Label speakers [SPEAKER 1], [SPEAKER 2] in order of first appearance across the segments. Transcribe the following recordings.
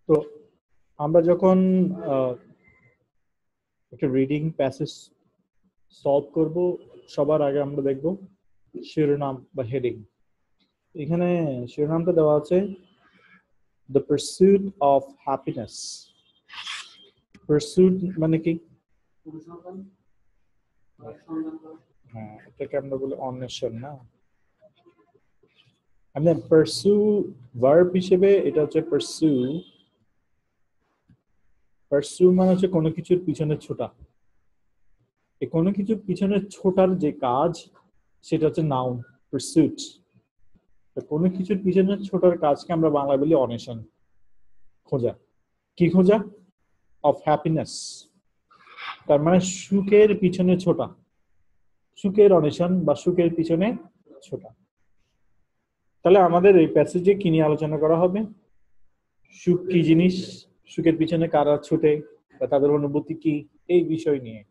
[SPEAKER 1] তো আমরা যখন একটা রিডিং প্যাসেজ সলভ করব, সবার আগে আমরা দেখব শিরোনাম বা হেডিং। এখানে শিরোনামটা দেওয়া আছে the pursuit of happiness. Pursuit মানে কি? হ্যাঁ, এটাকে আমরা বলি অন্বেষণ, না? আমরা পারস্যু ভার্ব হিসেবে এটা হচ্ছে পারস্যু। পারস্যু মানে হচ্ছে কোনো কিছুর পিছনে ছোটা। এই কোনো কিছুর পিছনে ছোটার যে কাজ সেটা হচ্ছে নাউন, পারস্যুট। কোনো কিছুর পিছনে ছোটার কাজকে আমরা বাংলায় বলি অন্বেষণ, খোঁজা। কি খোঁজা? অফ হ্যাপিনেস, তার মানে সুখের পিছনে ছোটা, সুখের অন্বেষণ বা সুখের পিছনে ছোটা। তাহলে আমাদের এই প্যাসেজে কি নিয়ে আলোচনা করা হবে? সুখ কি জিনিস, সুখের পিছনে কারা ছুটে বা তাদের অনুভূতি কি, এই বিষয় নিয়ে।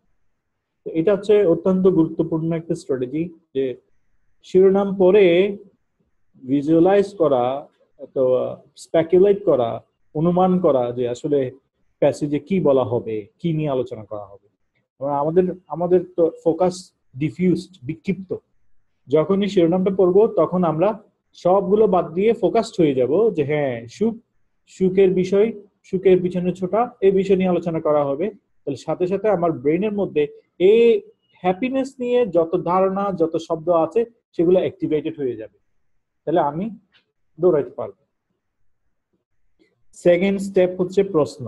[SPEAKER 1] এটা হচ্ছে অত্যন্ত গুরুত্বপূর্ণ একটা স্ট্র্যাটেজি, যে শিরোনাম পড়ে ভিজুয়ালাইজ করা, তো স্পেকুলেট করা, অনুমান করা যে আসলে প্যাসেজে কি বলা হবে, কি নিয়ে আলোচনা করা হবে। আমাদের আমাদের তো ফোকাস ডিফিউজড, বিক্ষিপ্ত। যখনই শিরোনামটা পড়বো তখন আমরা সবগুলো বাদ দিয়ে ফোকাসড হয়ে যাব যে হ্যাঁ, সুখ, সুখের বিষয়, সুখের পিছনে ছোটা, এই বিষয় নিয়ে আলোচনা করা হবে। তাহলে সাথে সাথে আমার ব্রেনের মধ্যে এই হ্যাপিনেস নিয়ে যত ধারণা, যত শব্দ আছে সেগুলো অ্যাক্টিভেটেড হয়ে যাবে, তাহলে আমি দৌড়াইতে পারবো। সেকেন্ড স্টেপ হচ্ছে প্রশ্ন।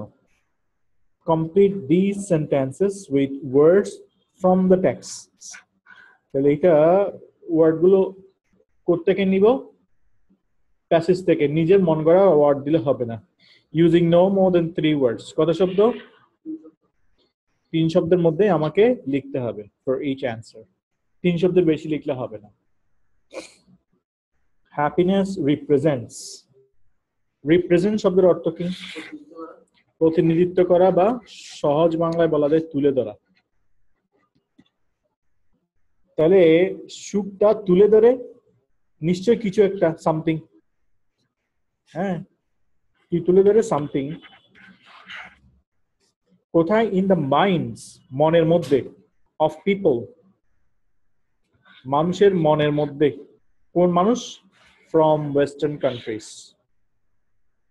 [SPEAKER 1] Complete this sentences with words from the text. তাহলে এটা ওয়ার্ডগুলো কোত্থেকে নিব? প্যাসেজ থেকে। নিজের মন গড়া ওয়ার্ড দিলে হবে না। ইউজিং নো মোর দেন 3 ওয়ার্ডস। কত শব্দ? 3 শব্দের মধ্যে আমাকে লিখতে হবে ফর ইচ অ্যান্সার। 3 শব্দের বেশি লিখলে হবে না। Happiness represents. রিপ্রেজেন্ট শব্দের অর্থ কি? প্রতিনিধিত্ব করা, বা সহজ বাংলায় বলা যায় তুলে ধরা। তাহলে সুখটা তুলে ধরে নিশ্চয় কিছু একটা, সামথিং। হ্যাঁ, কি তুলে ধরে? সামথিং। কোথায়? ইন দ্য মাইন্ডস, মনের মধ্যে। অফ পিপল, মানুষের মনের মধ্যে। কোন মানুষ? ফ্রম ওয়েস্টার্ন কান্ট্রিজ,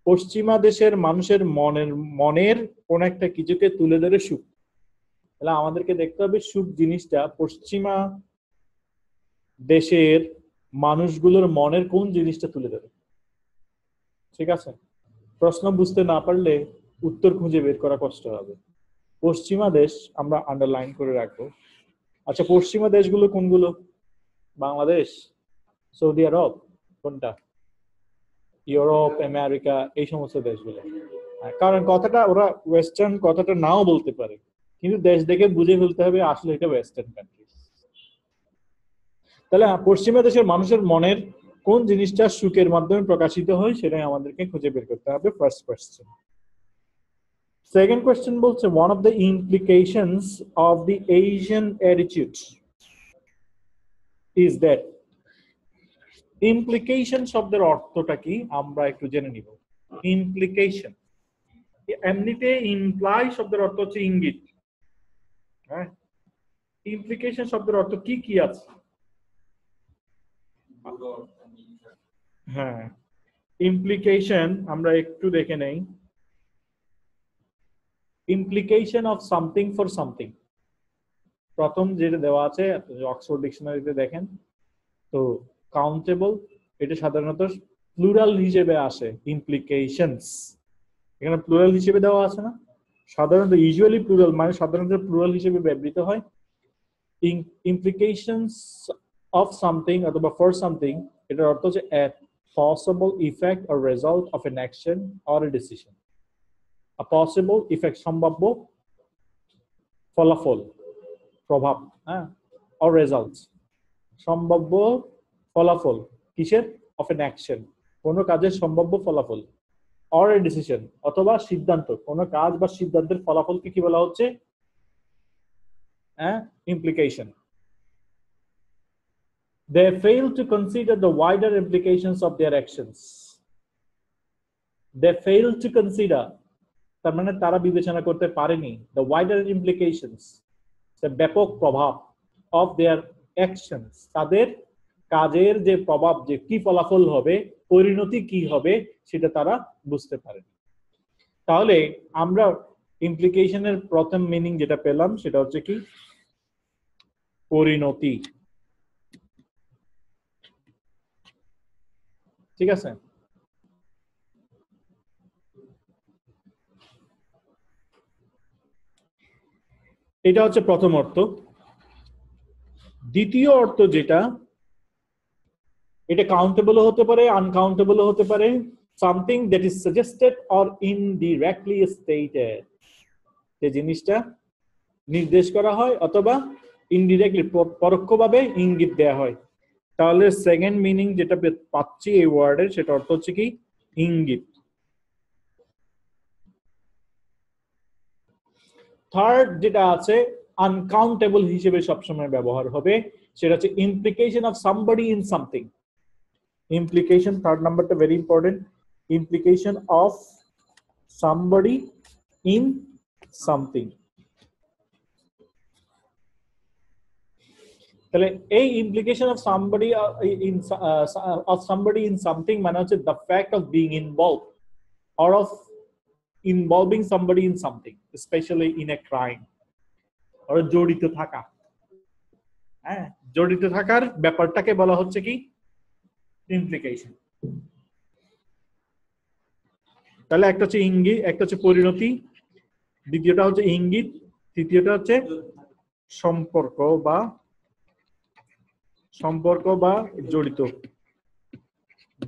[SPEAKER 1] পশ্চিমা দেশের মানুষের মনের মনের কোন একটা কিছুকে তুলে ধরে সুখ। তাহলে আমাদেরকে দেখতে হবে সুখ জিনিসটা পশ্চিমা দেশের মানুষগুলোর মনের কোন জিনিসটা তুলে ধরে। ঠিক আছে? প্রশ্ন বুঝতে না পারলে উত্তর খুঁজে বের করা কষ্ট হবে। পশ্চিমা দেশ আমরা আন্ডারলাইন করে রাখবো। আচ্ছা, পশ্চিমা দেশগুলো কোনগুলো? বাংলাদেশ, সৌদি আরব, কোনটা? ইউরোপ, আমেরিকা, এই সমস্ত দেশগুলো। কারণ কথাটা ওরা ওয়েস্টার্ন কথাটা নাও বলতে পারে, কিন্তু দেশ দেখে বুঝে ফেলতে হবে আসলে এটা ওয়েস্টার্ন কান্ট্রি। তাহলে পশ্চিমা দেশের মানুষের মনের কোন জিনিসটা সুখের মাধ্যমে প্রকাশিত হয় সেটাই আমাদেরকে খুঁজে বের করতে হবে। First question. সেকেন্ড কোয়েশ্চেন বলছে one of the implications of the Asian attitude is that। Implication শব্দের অর্থটা কি আমরা একটু জেনে নিব। ইমপ্লিকেশন, এমনিতে ইমপ্লাই শব্দের অর্থ হচ্ছে ইঙ্গিত। হ্যাঁ, ইমপ্লিকেশন শব্দের অর্থ কি কি আছে? হ্যাঁ, ইমপ্লিকেশন আমরা একটু দেখে নেই। Implication of something for something, প্রথম যেটা দেওয়া আছে অক্সফোর্ড ডিকশনারিতে দেখেন তো, কাউন্টেবল, এটা সাধারণত প্লুরাল হিসেবে আসে। ইমপ্লিকেশনস এখানে প্লুরাল হিসেবে দেওয়া আছে না? সাধারণত ইউজুয়ালি প্লুরাল মানে সাধারণত প্লুরাল হিসেবে ব্যবহৃত হয়। ইমপ্লিকেশনস অফ সামথিং অথবা ফর সামথিং, এটার অর্থ হচ্ছে a possible effect or result of an action or a decision. A possible effect, সম্ভাব্য ফলাফল, প্রভাব, হ্যাঁ, or results, সম্ভাব্য ফলাফল কিসের? of an action, কোনো কাজের সম্ভাব্য ফলাফল, or a decision, অথবা সিদ্ধান্ত, কোনো কাজ বা সিদ্ধান্তের ফলাফলকে কি বলা হচ্ছে? Implication. They fail to consider the wider implications of their actions. they fail to consider, তার মানে তারা বিবেচনা করতে পারেনি the wider implications, ব্যাপক প্রভাব of their actions, তাদের কাজের যে প্রভাব, যে কি ফলাফল হবে, পরিণতি কি হবে, সেটা তারা বুঝতে পারেনি। তাহলে আমরা ইমপ্লিকেশনের প্রথম মিনিং যেটা পেলাম সেটা হচ্ছে কি, পরিণতি। ঠিক আছে, এটা হচ্ছে প্রথম অর্থ। দ্বিতীয় অর্থ যেটা, এটা কাউন্টেবল হতে পারে, আনকাউন্টেবল হতে পারে, something that is suggested or indirectly stated, যে জিনিসটা নির্দেশ করা হয় অথবা ইনডিরেক্টলি পরোক্ষভাবে ইঙ্গিত দেওয়া হয়। তাহলে সেকেন্ড মিনিং যেটা পাচ্ছি এই ওয়ার্ডের, সেটা অর্থ হচ্ছে কি, ইঙ্গিত। থার্ড যেটা আছে, আনকাউন্টেবল হিসেবে সবসময় ব্যবহার হবে, সেটা হচ্ছে implication of somebody in something. Implication, third নাম্বারটা very important, implication of somebody in something. তাহলে এই implication of somebody in something মানে হচ্ছে the fact of being involve or of involving somebody in something, specially in a crime, আর জড়িত থাকা। হ্যাঁ, জড়িত থাকার ব্যাপারটাকে বলা হচ্ছে কি, ইমপ্লিকেশন। তাহলে একটা হচ্ছে ইঙ্গিত, একটা হচ্ছে পরিণতি, দ্বিতীয়টা হচ্ছে ইঙ্গিত, তৃতীয়টা হচ্ছে সম্পর্ক বা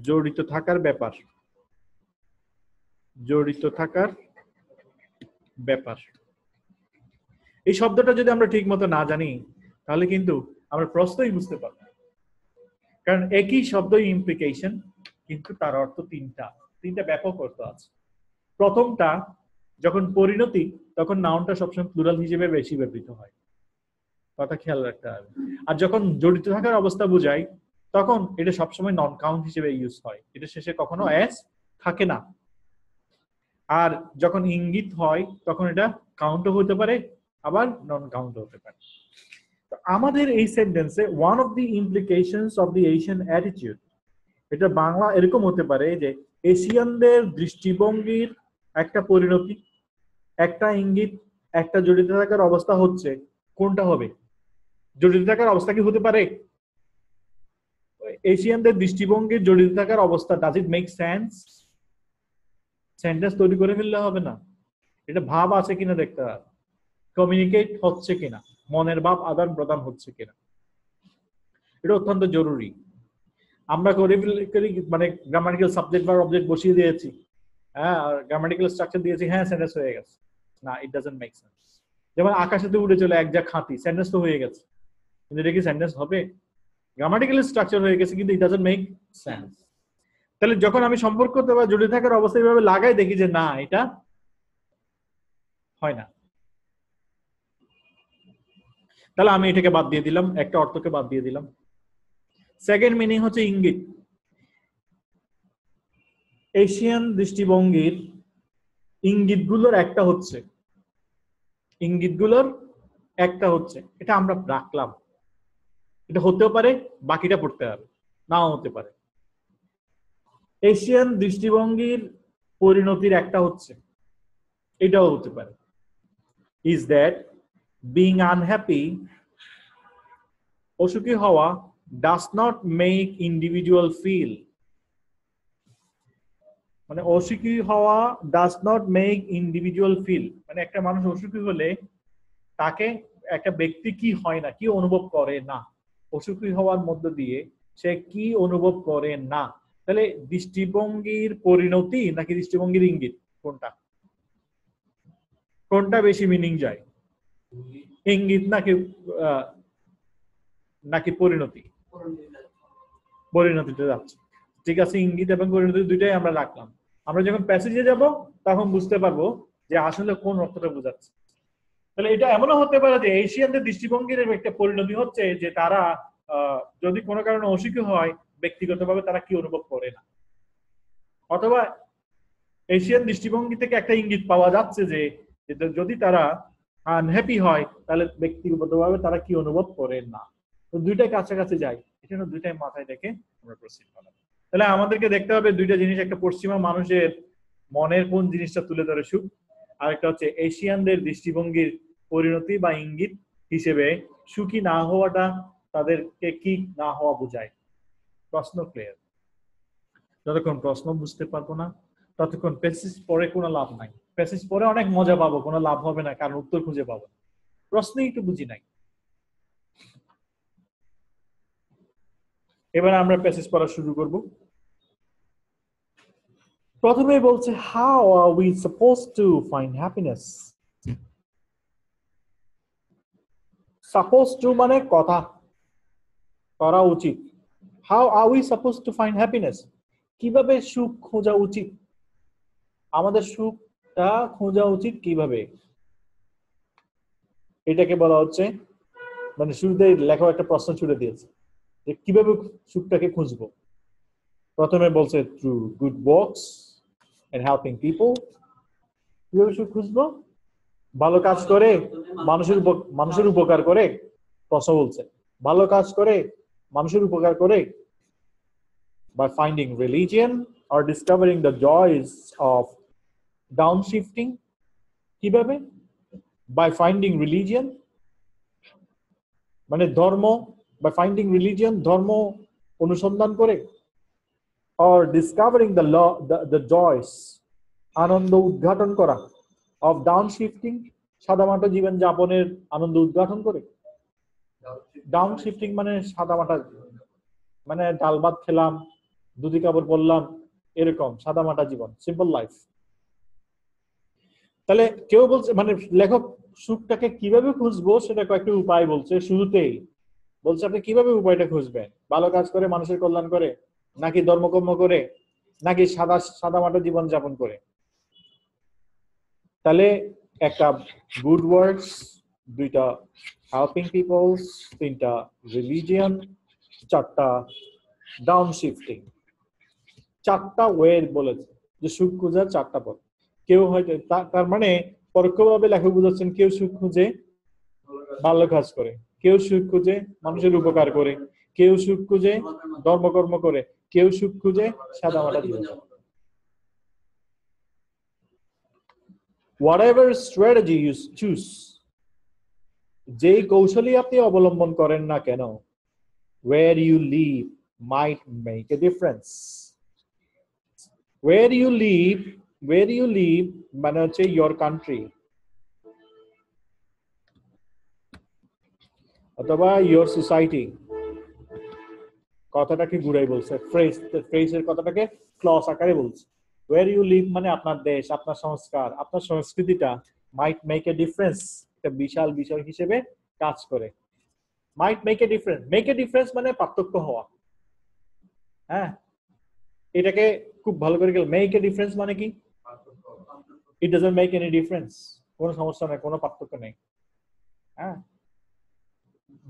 [SPEAKER 1] জড়িত থাকার ব্যাপার, জড়িত থাকার ব্যাপার। এই শব্দটা যদি আমরা ঠিক মতো না জানি তাহলে কিন্তু আমরা প্রশ্নই বুঝতে পারবো, কারণ একই শব্দ ইমপ্লিকেশন, কিন্তু তার অর্থ তিনটা ব্যাপক অর্থ আছে। প্রথমটা, যখন পরিণতি, তখন নাউনটা সবসময় প্লুরাল হিসেবে বেশি ব্যবহৃত হয়, কথা খেয়াল রাখতে হবে। আর যখন জড়িত থাকার অবস্থা বোঝায়, তখন এটা সবসময় নন কাউন্ট হিসেবে ইউজ হয়, এটা শেষে কখনো এস থাকে না। আর যখন ইঙ্গিত হয় তখন এটা কাউন্টও হতে পারে, আবার নন কাউন্টও হতে পারে। আমাদের এই সেন্টেন্সে one of the implications of the Asian attitude, এটা বাংলা এরকম হতে পারে যে এশিয়ানদের দৃষ্টিভঙ্গির একটা পরিণতি, একটা ইঙ্গিত, একটা জড়িত থাকার অবস্থা হচ্ছে। কোনটা হবে? জড়িত থাকার অবস্থা কি হতে পারে? এশিয়ানদের দৃষ্টিভঙ্গির জড়িত থাকার অবস্থা, does it make sense? Sentence তৈরি করে ফেললে হবে না, এটা ভাব আছে কিনা দেখতে হবে, কমিউনিকেট হচ্ছে কিনা, মনের ভাব আদান প্রদান হচ্ছে কিনা, এটা অত্যন্ত জরুরি। আমরা মানে গ্রামাটিক্যাল সাবজেক্ট বা অবজেক্ট বসিয়ে দিয়েছি, হ্যাঁ, আর গ্রামাটিক্যাল স্ট্রাকচার দিয়েছি, হ্যাঁ সেন্টেন্স হয়ে গেছে। না, ইট ডাজন্ট মেক সেন্স। যেমন আকাশেতে উড়ে চলে এক যা খাতি, সেন্টেন্স তো হয়ে গেছে, কিন্তু এটা কি সেন্টেন্স হবে? গ্রামাটিক্যাল স্ট্রাকচার হয়ে গেছে, কিন্তু ইট ডাজন্ট মেক সেন্স। তাহলে যখন আমি সম্পর্ক বা জড়িত থাকার অবস্থা এইভাবে লাগাই, দেখি যে না, এটা হয় না, তাহলে আমি এটাকে বাদ দিয়ে দিলাম, একটা অর্থকে বাদ দিয়ে দিলাম। সেকেন্ড মিনিং হচ্ছে ইঙ্গিত। এশিয়ান দৃষ্টিভঙ্গির ইঙ্গিতগুলোর একটা হচ্ছে, এটা আমরা রাখলাম, এটা হতেও পারে, বাকিটা পড়তে হবে, নাও হতে পারে। এশিয়ান দৃষ্টিভঙ্গির পরিণতির একটা হচ্ছে, এটাও হতে পারে, ইজ দ্যাট বিং আনহ্যাপি, অসুখী হওয়া, does not make individual feel, মানে অসুখী হওয়া does not make individual feel, মানে একটা মানুষ অসুখী হলে তাকে, একটা ব্যক্তি কি হয় না, কি অনুভব করে না, অসুখী হওয়ার মধ্য দিয়ে সে কি অনুভব করে না। তাহলে দৃষ্টিভঙ্গির পরিণতি নাকি দৃষ্টিভঙ্গির ইঙ্গিত, কোনটা বেশি মিনিং যায়? ইঙ্গিত নাকি পরিণতি? পরিণতিতে যাচ্ছে। ঠিক আছে, ইঙ্গিত এবং পরিণতি দুইটাই আমরা রাখলাম। আমরা যখন প্যাসেজে যাব তখন বুঝতে পারবো যে আসলে কোন অর্থটা বোঝাচ্ছে। তাহলে এটা এমনও হতে পারে যে এশিয়ানদের দৃষ্টিভঙ্গির একটা পরিণতি হচ্ছে যে তারা যদি কোনো কারণে অসুখী হয়, ব্যক্তিগতভাবে তারা কি অনুভব করে না, অথবা এশিয়ান দৃষ্টিভঙ্গি থেকে একটা ইঙ্গিত পাওয়া যাচ্ছে যে যদি তারা আনহ্যাপি হয় তাহলে ব্যক্তিগতভাবে তারা কি অনুভব করেন না। তো দুইটাই কাছাকাছি যায়, এটা দুইটাই মাথায় রেখে আমরা প্রসিড করলাম। তাহলে আমাদেরকে দেখতে হবে দুইটা জিনিস, একটা পশ্চিমা মানুষের মনের কোন জিনিসটা তুলে ধরে সুখ, আর একটা হচ্ছে এশিয়ানদের দৃষ্টিভঙ্গির পরিণতি বা ইঙ্গিত হিসেবে সুখী না হওয়াটা তাদেরকে কি না হওয়া বোঝায়। প্রশ্ন ক্লিয়ার? যতক্ষণ প্রশ্ন বুঝতে পারবো না ততক্ষণ প্যাসেজ পড়ে কোনো লাভ নাই। প্যাসেজ পড়ে অনেক মজা পাবো, কোনো লাভ হবে না, কারণ উত্তর খুঁজে পাবো, প্রশ্নই একটু বুঝি নাই। এবার আমরা প্যাসেজ পড়া শুরু করব। প্রথমে বলছে, how are we suppose to find happiness. Suppose two মানে কথা, করা উচিত। How are we suppose to find happiness, কিভাবে সুখ খোঁজা উচিত, আমাদের সুখটা খোঁজা উচিত কিভাবে, এটাকে বলা হচ্ছে, মানে শুরুতে লেখক একটা প্রশ্ন ছুড়ে দিয়েছে যে কিভাবে সুখটাকে খুঁজবো। প্রথমে বলছে through good works and helping people. কিভাবে সুখ খুঁজবো? ভালো কাজ করে, মানুষের উপকার করে। প্রশ্ন বলছে ভালো কাজ করে, মানুষের উপকার করে। By finding religion or discovering the joys of downshifting. কিভাবে? By finding religion, মানে ধর্ম, by finding religion, ধর্ম অনুসন্ধান করে। Or discovering the joys, আনন্দ উদ্ঘাটন করা, of downshifting, সাদামাটা জীবন যাপনের আনন্দ উদ্ঘাটন করে। ডাউনশিফটিং মানে সাদামাটা, মানে ডাল ভাত খেলাম, দুধি কাপড় পরলাম, এরকম সাদামাটা জীবন, সিম্পল লাইফ। তাহলে কেউ বলছে, মানে লেখক সুখটাকে কিভাবে খুঁজবো সেটা কয়েকটি উপায় বলছে। শুরুতেই বলছে আপনি কিভাবে উপায়টা খুঁজবেন, ভালো কাজ করে, মানুষের কল্যাণ করে, নাকি ধর্মকর্ম করে, নাকি সাদামাটা জীবন যাপন করে। তাহলে একটা গুড ওয়ার্কস, দুইটা হেল্পিং পিপলস, তিনটা রিলিজিয়ন, চারটা ডাউনশিফটিং। চারটা ওয়ে বলেছে যে সুখ খোঁজার চারটা পথ। কেউ হয়তো তার মানে পরোক্ষভাবে লেখক বুঝাচ্ছেন কেউ সুখ খুঁজে ভালো কাজ করে, কেউ সুখ খুঁজে মানুষের উপকার করে, কেউ সুখ খুঁজে ধর্মকর্ম করে, কেউ সুখ খুঁজে সাদামাটা জীবন। Whatever strategy you choose, যেই কৌশলই আপনি অবলম্বন করেন না কেন, where you live might make a difference. Where you live মানে হচ্ছে your country অথবা your society। কথাটাকে ঘুরাই বলছে, ফ্রেজের কথাটাকে ক্লজ আকারে বলছে। where you live মানে আপনার দেশ, আপনার সংস্কার, আপনার সংস্কৃতিটা might make a difference, একটা বিশাল বিষয় হিসেবে কাজ করে। might make a difference, make a difference মানে পার্থক্য হওয়া। হ্যাঁ, এটাকে খুব ভালো করে গেল, make a difference মানে কি? It doesn't make any difference, কোনো সমস্যা নেই, কোনো পার্থক্য নেই। হ্যাঁ,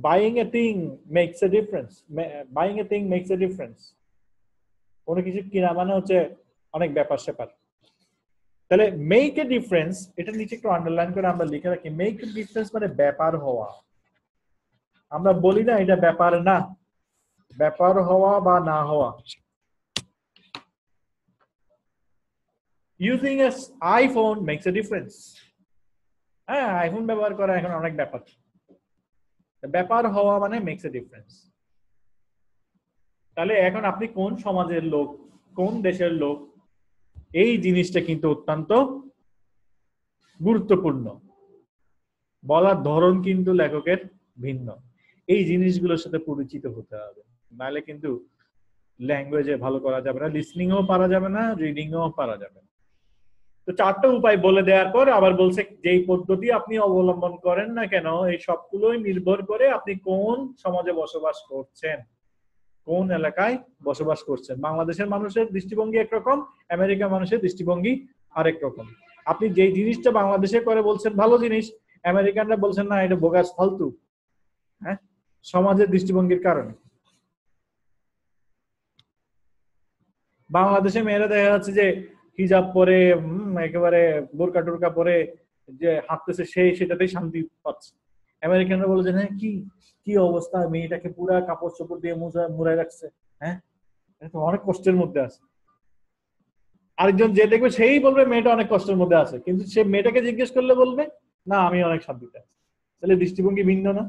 [SPEAKER 1] buying a thing makes a difference, buying a thing makes a difference, কোনো কিছু কিনা মানে হচ্ছে অনেক ব্যাপার স্যাপার। তাহলে মেক এ ডিফারেন্স, এটা নিচে একটু আন্ডারলাইন করে আমরা লিখে রাখি, মেক এ ডিফারেন্স মানে ব্যাপার হওয়া। আমরা বলি না এটা ব্যাপার না, ব্যাপার হওয়া বা না হওয়া। Using a iPhone makes a difference. হ্যাঁ, আইফোন ব্যবহার করা এখন অনেক ব্যাপার, ব্যাপার হওয়া মানে মেক্স এ ডিফারেন্স। তাহলে এখন আপনি কোন সমাজের লোক, কোন দেশের লোক, এই জিনিসটা কিন্তু অত্যন্ত গুরুত্বপূর্ণ। বলার ধরন কিন্তু লেখকের ভিন্ন, এই জিনিসগুলোর সাথে পরিচিত হতে হবে, নাহলে কিন্তু ল্যাঙ্গুয়েজে ভালো করা যাবে না, লিসনিংও পারা যাবে না, রিডিংও পারা যাবে না। তো চারটা উপায় বলে দেওয়ার পর আবার বলছে যেই পদ্ধতি আপনি অবলম্বন করেন না কেন, এই সবগুলোই নির্ভর করে আপনি কোন সমাজে বসবাস করছেন, কোন এলাকায় বসবাস করছেন। বাংলাদেশের মানুষের দৃষ্টিভঙ্গি একরকম, আমেরিকার মানুষের দৃষ্টিভঙ্গি আরেক রকম। আপনি যে জিনিসটা বাংলাদেশে করে বলছেন ভালো জিনিস, আমেরিকানরা বলছেন না এটা বোগাস, ফালতু। হ্যাঁ, সমাজের দৃষ্টিভঙ্গির কারণে। বাংলাদেশে মেয়েরা দেখা যাচ্ছে যে হিজাব পরে একেবারে বোরকা টোরকা পরে যে হাঁটতেছে সেটাতেই শান্তি পাচ্ছে। আমেরিকানরা বলে যে হ্যাঁ কি কি অবস্থা, মেয়েটাকে পুরা কাপড় চোপড় দিয়ে মুড়াই রাখছে, হ্যাঁ এটা তো অনেক কষ্টের মধ্যে আছে। আরেকজন যে দেখবে সেই বলবে মেয়েটা অনেক কষ্টের মধ্যে আছে, কিন্তু সে মেয়েটাকে জিজ্ঞেস করলে বলবে না আমি অনেক শান্তিতে আছি। তাহলে দৃষ্টিভঙ্গি ভিন্ন না?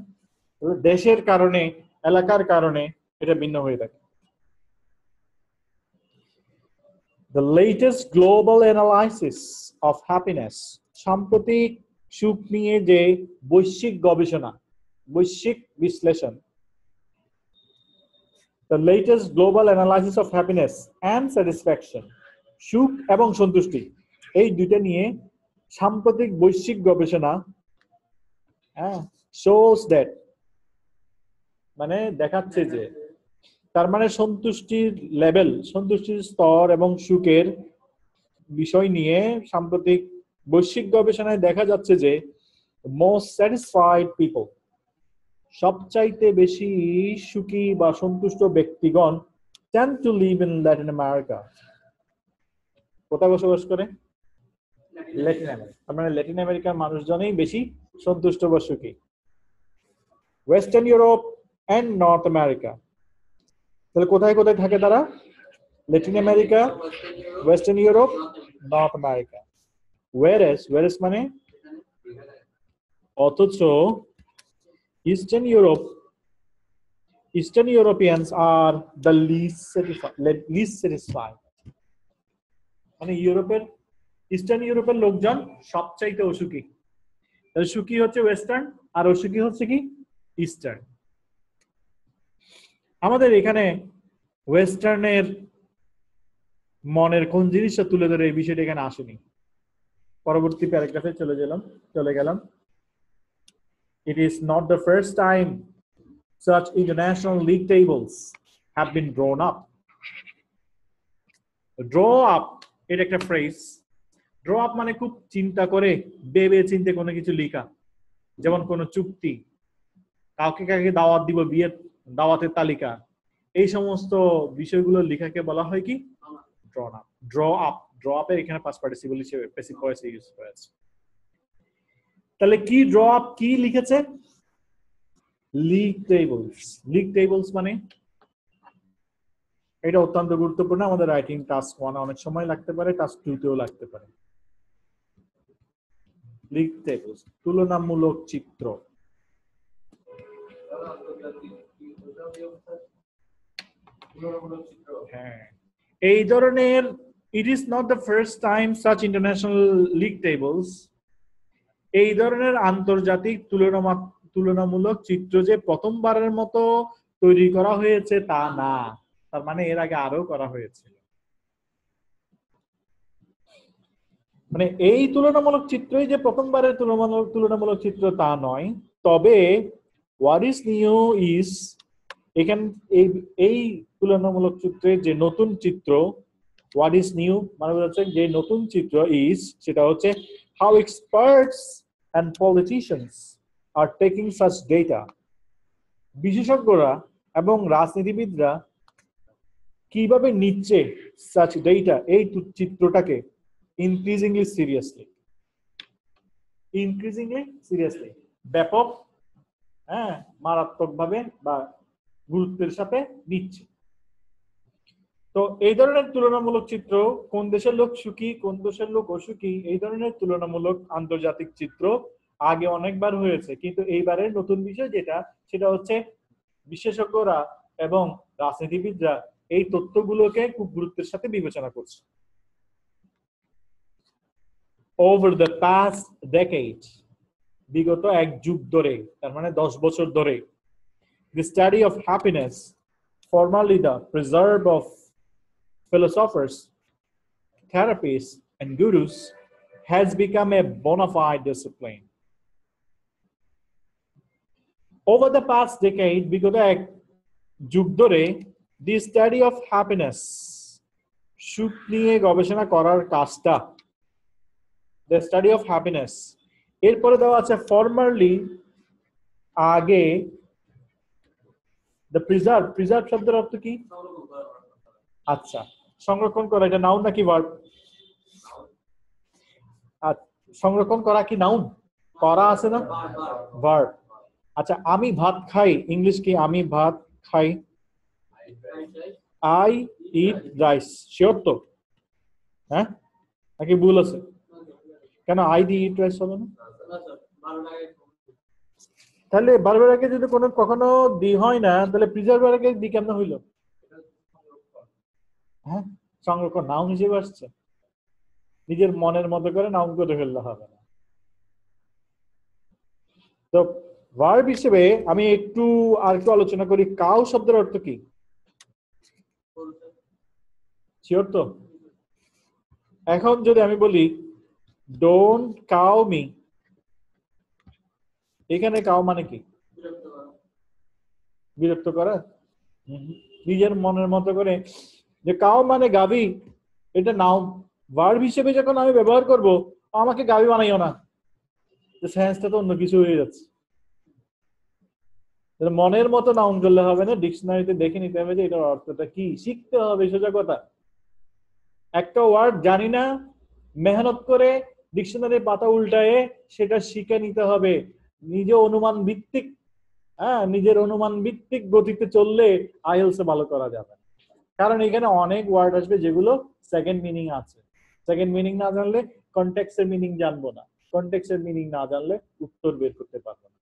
[SPEAKER 1] দেশের কারণে, এলাকার কারণে এটা ভিন্ন হয়ে থাকে। The latest global analysis of happiness, সাম্প্রতিক সুখ নিয়ে যে বৈশ্বিক গবেষণা, বৈশ্বিক বিশ্লেষণ, the latest global analysis of happiness and satisfaction, সুখ এবং সন্তুষ্টি, এই দুইটা নিয়ে সাম্প্রতিক বৈশ্বিক গবেষণা shows that, মানে দেখাচ্ছে যে, তার মানে সন্তুষ্টির লেভেল, সন্তুষ্টির স্তর এবং সুখের বিষয় নিয়ে সাম্প্রতিক বৈশ্বিক গবেষণায় দেখা যাচ্ছে যে মোস্ট স্যাটিসফাইড পিপল, সবচাইতে বেশি সুখী বা সন্তুষ্ট ব্যক্তিগণ tend to live in Latin America, কোথায় বসবাস করে? Latin America. তার মানে ল্যাটিন আমেরিকার মানুষজনই বেশি সন্তুষ্ট বা সুখী। Western Europe and North America, তাহলে কোথায় কোথায় থাকে তারা? Latin America, western Europe, North America. Whereas মানে অথচ eastern Europeans are the least satisfied, মানে ইস্টার্ন ইউরোপের লোকজন সবচাইতে অসুখী। তাহলে সুখী হচ্ছে ওয়েস্টার্ন আর অসুখী হচ্ছে কি ইস্টার্ন। আমাদের এখানে ওয়েস্টার্নের মনের কোন জিনিসটা তুলে ধরে এই বিষয়টা এখানে আসেনি। পরবর্তী প্যারাগ্রাফে চলে গেলাম। It is not the first time such international league tables have been drawn up. Draw up, এটা একটা ফ্রেজ। ড্র আপ মানে খুব চিন্তা করে, ভেবে চিন্তে কোনো কিছু লেখা, যেমন কোনো চুক্তি, কাউকে কাকে দাওয়াত দিব, বিয়ের দাওয়াতের তালিকা, এই সমস্ত বিষয়গুলো লেখাকে বলা হয় কি ড্র আপ। ড্র আপের এখানে পাস্ট পার্টিসিপল হিসেবে প্যাসিভ ভয়েসে ইউজ করেছে। তাহলে কি ড্র আপ কি লিখেছে? লিগ টেবলস মানে এটা অত্যন্ত গুরুত্বপূর্ণ। আমাদের রাইটিং টাস্ক 1 অনেক সময় লাগতে পারে, টাস্ক 2 তেও লাগতে পারে। লিগ টেবলস, তুলনামূলক চিত্র। হ্যাঁ, এই ধরনের it is not the first time such international league tables, এই ধরনের আন্তর্জাতিক তুলনামূলক চিত্র যে প্রথমবারের মতো তৈরি করা হয়েছে তা না, তার মানে এর আগে আরো করা হয়েছে। মানে এই তুলনামূলক চিত্রই যে প্রথমবারের তুলনামূলক চিত্র তা নয়, তবে what is new is, এখানে এই তুলনামূলক চিত্রের যে নতুন চিত্র, what is new মানে হচ্ছে যে নতুন চিত্র is, সেটা হচ্ছে how experts and politicians are taking such data, বিশেষজ্ঞরা এবং রাজনীতিবিদরা কিভাবে নিচ্ছে such data, এই চিত্রটাকে increasingly seriously, ব্যাপক মারাত্মকভাবে বা গুরুত্বের সাথে নিচ্ছে। তো এই ধরনের তুলনামূলক চিত্র, কোন দেশের লোক সুখী কোন দেশের লোক অসুখী, এই ধরনের তুলনামূলক আন্তর্জাতিক চিত্র আগে অনেকবার হয়েছে, কিন্তু এইবারের নতুন বিষয় যেটা, সেটা হচ্ছে বিশেষজ্ঞরা এবং রাজনীতিবিদরা এই তথ্যগুলোকে খুব গুরুত্বের সাথে বিবেচনা করছে। Over the past decade, বিগত এক যুগ ধরে, তার মানে 10 বছর ধরে, the study of happiness, formerly the preserve of philosophers, therapists, and gurus, has become a bona fide discipline. Over the past decade, বিগত এক যুগ ধরে, the study of happiness, সুখ নিয়ে গবেষণা করার কাজটা, the study of happiness, এরপরে দেওয়া আছে formerly, আগে, the preserve শব্দের অর্থ কি? আচ্ছা, সংরক্ষণ করা, এটা নাউন নাকি ভার্ব? সংরক্ষণ করা কি নাউন? করা আছে না, ভার্ব। আচ্ছা, আমি ভাত খাই, ইংলিশ কি? আমি ভাত খাই, আই ইট রাইস। শিওর তো? হ্যাঁ, নাকি ভুল আছে? কেন আই দি ইট রাইস হবে না? তাহলে ভার্বের আগে যদি কোনো কখনো দি হয় না, তাহলে প্রিজার্ভের আগে দি কেমন হইলো? হ্যাঁ, সংরক্ষণ নাউন হিসেবে আসছে। নিজের মনের মতো করে নাউন করে ফেললে হবে না। তো ভার্ব হিসেবে আমি একটু আর একটু আলোচনা করি। কাউ শব্দের অর্থ কি? শিওর তো? এখন যদি আমি বলি ডোন্ট কাউ মি, এখানে কাউ মানে কি? বিরক্ত করা। নিজের মনের মতো করে যে কাউ মানে গাভী, এটা নাউন। ভার্ব হিসেবে যখন আমি ব্যবহার করব, আমাকে গাভী বানাইও না, সেন্সটা তো অন্য কিছু হয়ে যাচ্ছে। মনের মতো নাউন করলে হবে না, ডিকশনারিতে দেখে নিতে হবে যে এটার অর্থটা কি, শিখতে হবে সোজা কথা। একটা ওয়ার্ড জানি না, মেহনত করে ডিকশনারি পাতা উল্টায়ে সেটা শিখে নিতে হবে। নিজে অনুমান ভিত্তিক, হ্যাঁ, নিজের অনুমান ভিত্তিক গতিতে চললে আইএলস ভালো করা যাবে। কারণ এখানে অনেক ওয়ার্ড আসবে যেগুলো সেকেন্ড মিনিং আছে। সেকেন্ড মিনিং না জানলে কনটেক্সটের মিনিং জানবো না, কনটেক্সটের মিনিং না জানলে উত্তর বের করতে পারবো না।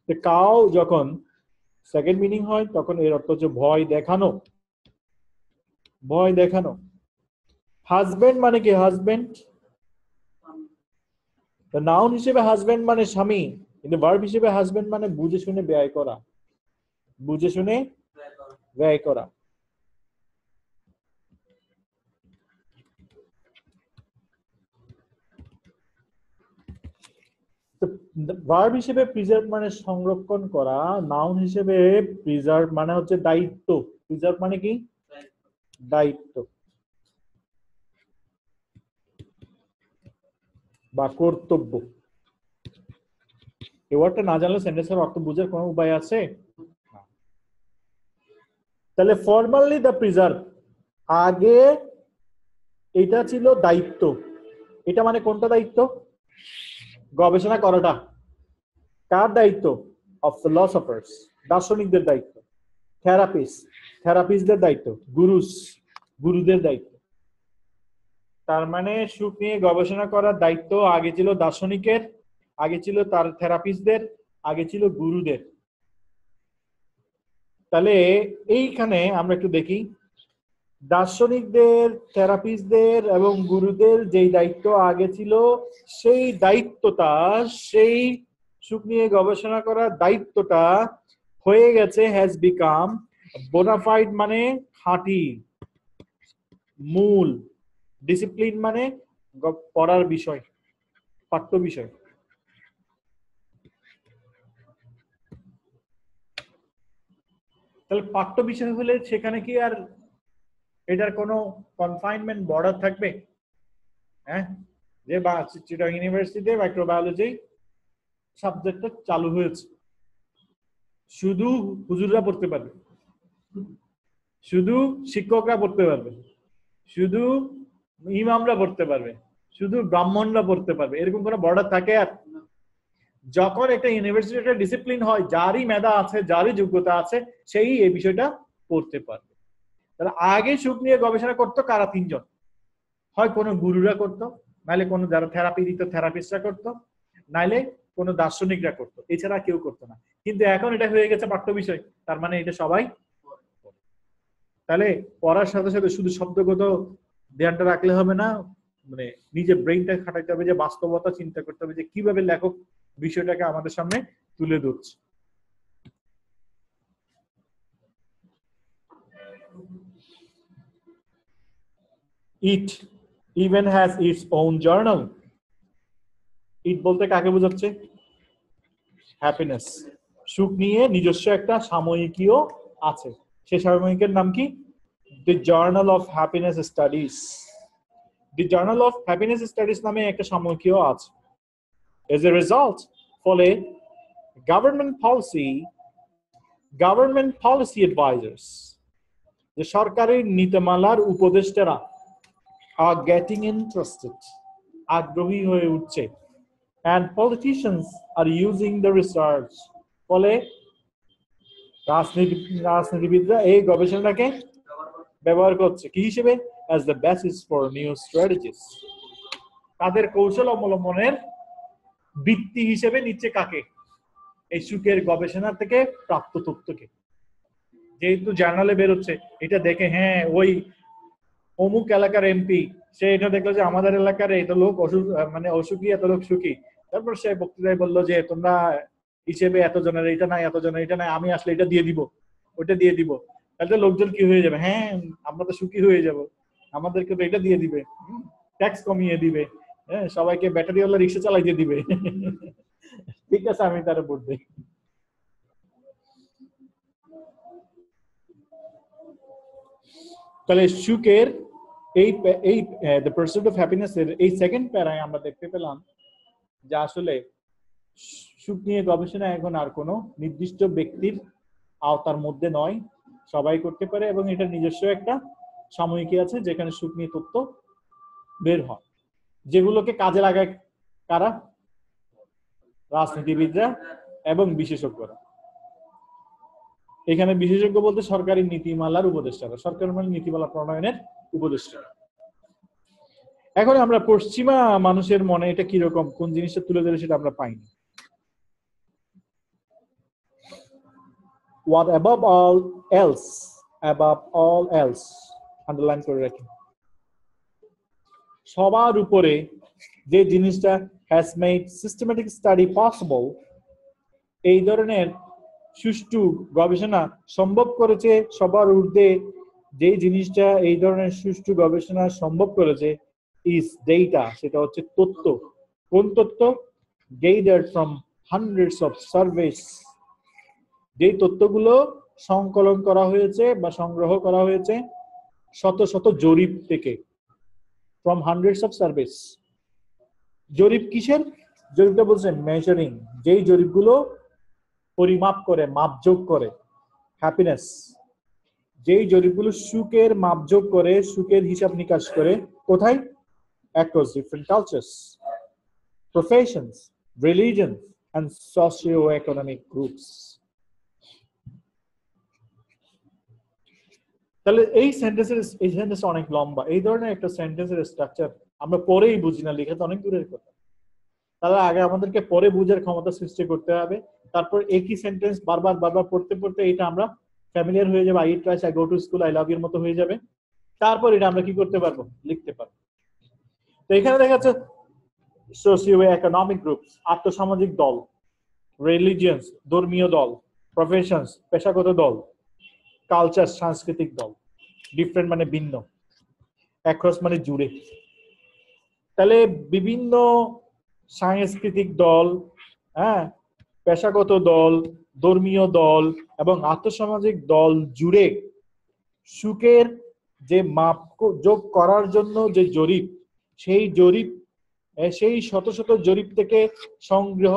[SPEAKER 1] তো কাউ যখন সেকেন্ড মিনিং হয় তখন এর অর্থ হচ্ছে ভয় দেখানো, ভয় দেখানো। হাজবেন্ড মানে কি? হাজবেন্ড নাউন হিসেবে হাজবেন্ড মানে স্বামী, কিন্তু ভার্ব হিসেবে হাজবেন্ড মানে বুঝে শুনে ব্যয় করা, বুঝে শুনে ব্যয় করা। ভার্ব হিসেবে প্রিজার্ভ মানে সংরক্ষণ করা, নাউন হিসেবে প্রিজার্ভ মানে হচ্ছে দায়িত্ব। প্রিজার্ভ মানে কি? দায়িত্ব বা কর্তব্য। এই ওয়ার্ডটা না জানলে সেন্টেন্সের অর্থ বোঝার কোনো উপায় আছে? তাহলে ফর্মালি দ্য প্রিজার্ভ, আগে এটা ছিল দায়িত্ব। এটা মানে কোনটা দায়িত্ব? গবেষণা করাটা। কার দায়িত্ব? অফ ফিলসফার্স, দার্শনিকদের দায়িত্ব। থেরাপিস্ট, থেরাপিস্টদের দায়িত্ব। গুরুস, গুরুদের দায়িত্ব। তার মানে সুখ নিয়ে গবেষণা করার দায়িত্ব আগে ছিল দার্শনিকের, আগে ছিল তার থেরাপিস্টদের, আগে ছিল গুরুদের। তাহলে এইখানে আমরা একটু দেখি, দার্শনিকদের, থেরাপিস্টদের এবং গুরুদের যেই দায়িত্ব আগে ছিল, সেই দায়িত্বটা, সেই সুখ নিয়ে গবেষণা করার দায়িত্বটা হয়ে গেছে, হ্যাজ বিকাম বোনাফাইড মানে খাঁটি, মূল, ডিসিপ্লিন মানে পড়ার বিষয়, পাঠ্য বিষয়। তাহলে পাঠ্য বিষয় হলে সেখানে কি আর এটার কোনো কনফাইনমেন্ট বর্ডার থাকবে? হ্যাঁ, যে চিটাগং ইউনিভার্সিটিতে মাইক্রোবায়োলজি সাবজেক্টটা চালু হয়েছে, শুধু হুজুররা পড়তে পারবে, শুধু শিক্ষকরা পড়তে পারবে, শুধু ইমামরা পড়তে পারবে, শুধু ব্রাহ্মণরা পড়তে পারবে, এরকম কোনো বর্ডার থাকে? আর যখন একটা ইউনিভার্সিটি একটা ডিসিপ্লিন হয়, যারই মেধা আছে, যারই যোগ্যতা আছে, সেই এই বিষয়টা পড়তে পারবে। তাহলে আগে সুখ নিয়ে গবেষণা করতো কারা? তিনজন। হয় কোনো গুরুরা করতো, নাইলে কোনো যারা থেরাপি দিত থেরাপিস্টরা করতো, নাইলে কোনো দার্শনিকরা করতো, এছাড়া কেউ করতো না। কিন্তু এখন এটা হয়ে গেছে পাঠ্য বিষয়, তার মানে এটা সবাই। তাহলে পড়ার সাথে সাথে শুধু শব্দগত ধ্যানটা রাখলে হবে না, মানে নিজের ব্রেইনটা খাটাইতে হবে, যে বাস্তবতা চিন্তা করতে হবে যে কিভাবে লেখক বিষয়টাকে আমাদের সামনে তুলে ধরছে। It even has its own journal. It বলতে কাকে বোঝাচ্ছে? হ্যাপিনেস, সুখ নিয়ে নিজস্ব একটা সাময়িকীও আছে। সে সাময়িকের নাম কি? The journal of happiness studies. The journal of happiness studies নামে একটা সাময়িকীও আছে। এজ এ রেজাল্ট, ফলে গভর্নমেন্ট পলিসি অ্যাডভাইজার্স, যে সরকারি নীতিমালার উপদেষ্টারা, আর গেটিং ইন্টারেস্টেড, আগ্রহী হয়ে উঠছে and politicians are using the research ফলে রাজনীতিবিদরা এই গবেষণাকে ব্যবহার করছে কি হিসেবে as the basis for new strategies তাদের কৌশল অবলম্বনের ভিত্তি হিসেবে নিচ্ছে কাকে এই সুকের গবেষণা থেকে প্রাপ্ত তথ্যকে যেহেতু জার্নালে বের হচ্ছে এটা দেখে হ্যাঁ ওই অমুক এলাকার এমপি সে এটা দেখলো যে আমাদের এলাকার এত লোক অসুখ মানে অসুখী এত লোক সুখী তারপর সে বক্তৃতায় বললো যে তোমরা হিসেবে এতজনের এটা নাই এতজনের এটা নাই আমি আসলে এটা দিয়ে দিব ওটা দিয়ে দিব তাহলে লোকজন কি হয়ে যাবে হ্যাঁ আমরা তো সুখী হয়ে যাব আমাদেরকে তো এটা দিয়ে দিবে ট্যাক্স কমিয়ে দিবে হ্যাঁ সবাইকে ব্যাটারিওয়ালা রিক্সা চালাইতে দিবে ঠিক আছে আমি তার ভোট দিই তাহলে সুখের এই দ্য পারসুট অফ হ্যাপিনেস এর এই সেকেন্ড প্যারায় আমরা দেখতে পেলাম যে আসলে সুখ নিয়ে গবেষণা এখন আর কোনো নির্দিষ্ট ব্যক্তির আওতার মধ্যে নয় সবাই করতে পারে এবং এটা নিজস্ব একটা সাময়িকী আছে যেখানে সুখ নিয়ে তথ্য বের হয় যেগুলোকে কাজে লাগায় কারা রাজনীতিবিদরা এবং বিশেষজ্ঞরা এখানে বিশেষজ্ঞ বলতে সরকারি নীতিমালার উপদেষ্টারা সরকারি নীতিমালা প্রণয়নের উপদেষ্টারা এখন আমরা পশ্চিমা মানুষের মনে এটা কিরকম কোন জিনিসটা তুলে ধরে সেটা আমরা পাইনি what above all else underline করে রাখি সবার উপরে যে জিনিসটা has made systematic study possible এই ধরনের সুষ্ঠু গবেষণা সম্ভব করেছে সবার ঊর্ধ্বে যে জিনিসটা এই ধরনের সুষ্ঠু গবেষণা সম্ভব করেছে is data সেটা হচ্ছে তথ্য কোন তথ্য gathered from hundreds of surveys যে তথ্যগুলো সংকলন করা হয়েছে বা সংগ্রহ করা হয়েছে শত শত জরিপ থেকে from hundreds of surveys জরিপ কিসের জরিপটা বলছে মেজারিং যেই জরিপগুলো পরিমাপ করে মাপযোগ করে হ্যাপিনেস যেই জরিপগুলো সুখের মাপযোগ করে সুখের হিসাব নিকাশ করে কোথায় across different cultures professions religions and socio-economic groups তাহলে এই সেন্টেন্স অনেক লম্বা এই ধরনের একটা সেন্টেন্সের স্ট্রাকচার আমরা পরেই বুঝি না লেখা তো অনেক দূরের কথা তাহলে আগে আমাদেরকে পরে বুঝার ক্ষমতা সৃষ্টি করতে হবে তারপর একই সেন্টেন্স বারবার পড়তে পড়তে এটা আমরা ফ্যামিলিয়ার হয়ে যাবে I eat twice I go to school I love your মতো হয়ে যাবে তারপর এটা আমরা কি করতে পারবো লিখতে পারবো তো এখানে দেখা যাচ্ছে সোশিও ইকোনমিক গ্রুপস আর্থসামাজিক দল রিলিজিয়ন্স ধর্মীয় দল প্রফেশনস পেশাগত দল কালচার সাংস্কৃতিক দল ডিফারেন্ট মানে ভিন্ন অ্যাক্রস মানে জুড়ে তাহলে বিভিন্ন সাংস্কৃতিক দল হ্যাঁ পেশাগত দল ধর্মীয় দল এবং আর্থসামাজিক দল জুড়ে সুখের যে মাপ যোগ করার জন্য যে জরিপ সেই শত শত জরিপ থেকে সংগ্রহ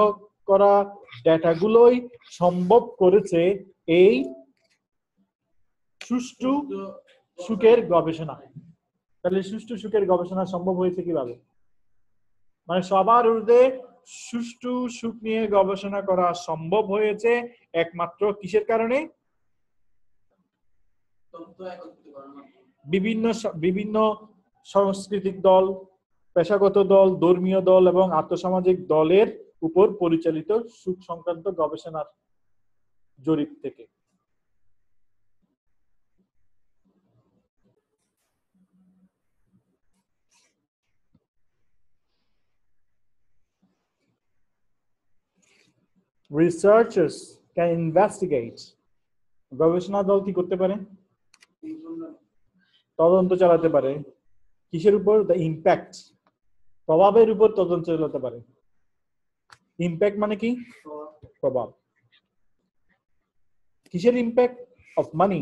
[SPEAKER 1] করা ডেটাগুলোই সম্ভব করেছে এই সুষ্ঠু সুখের গবেষণা তাহলে সুষ্ঠু সুখের গবেষণা সম্ভব হয়েছে কিভাবে মানে সবার ঊর্ধ্বে সুষ্ঠু সুখ নিয়ে গবেষণা করা সম্ভব হয়েছে একমাত্র কিসের কারণে বিভিন্ন সাংস্কৃতিক দল পেশাগত দল ধর্মীয় দল এবং আর্থসামাজিক দলের উপর পরিচালিত সুখ সংক্রান্ত গবেষণার জরিপ থেকে researchers can investigate গবেষণা দল কি করতে পারে তদন্ত চালাতে পারে কিসের উপর দ্য ইম্প্যাক্ট প্রভাবের উপর তদন্ত চালাতে পারে ইম্প্যাক্ট মানে কি প্রভাব কিসের impact of money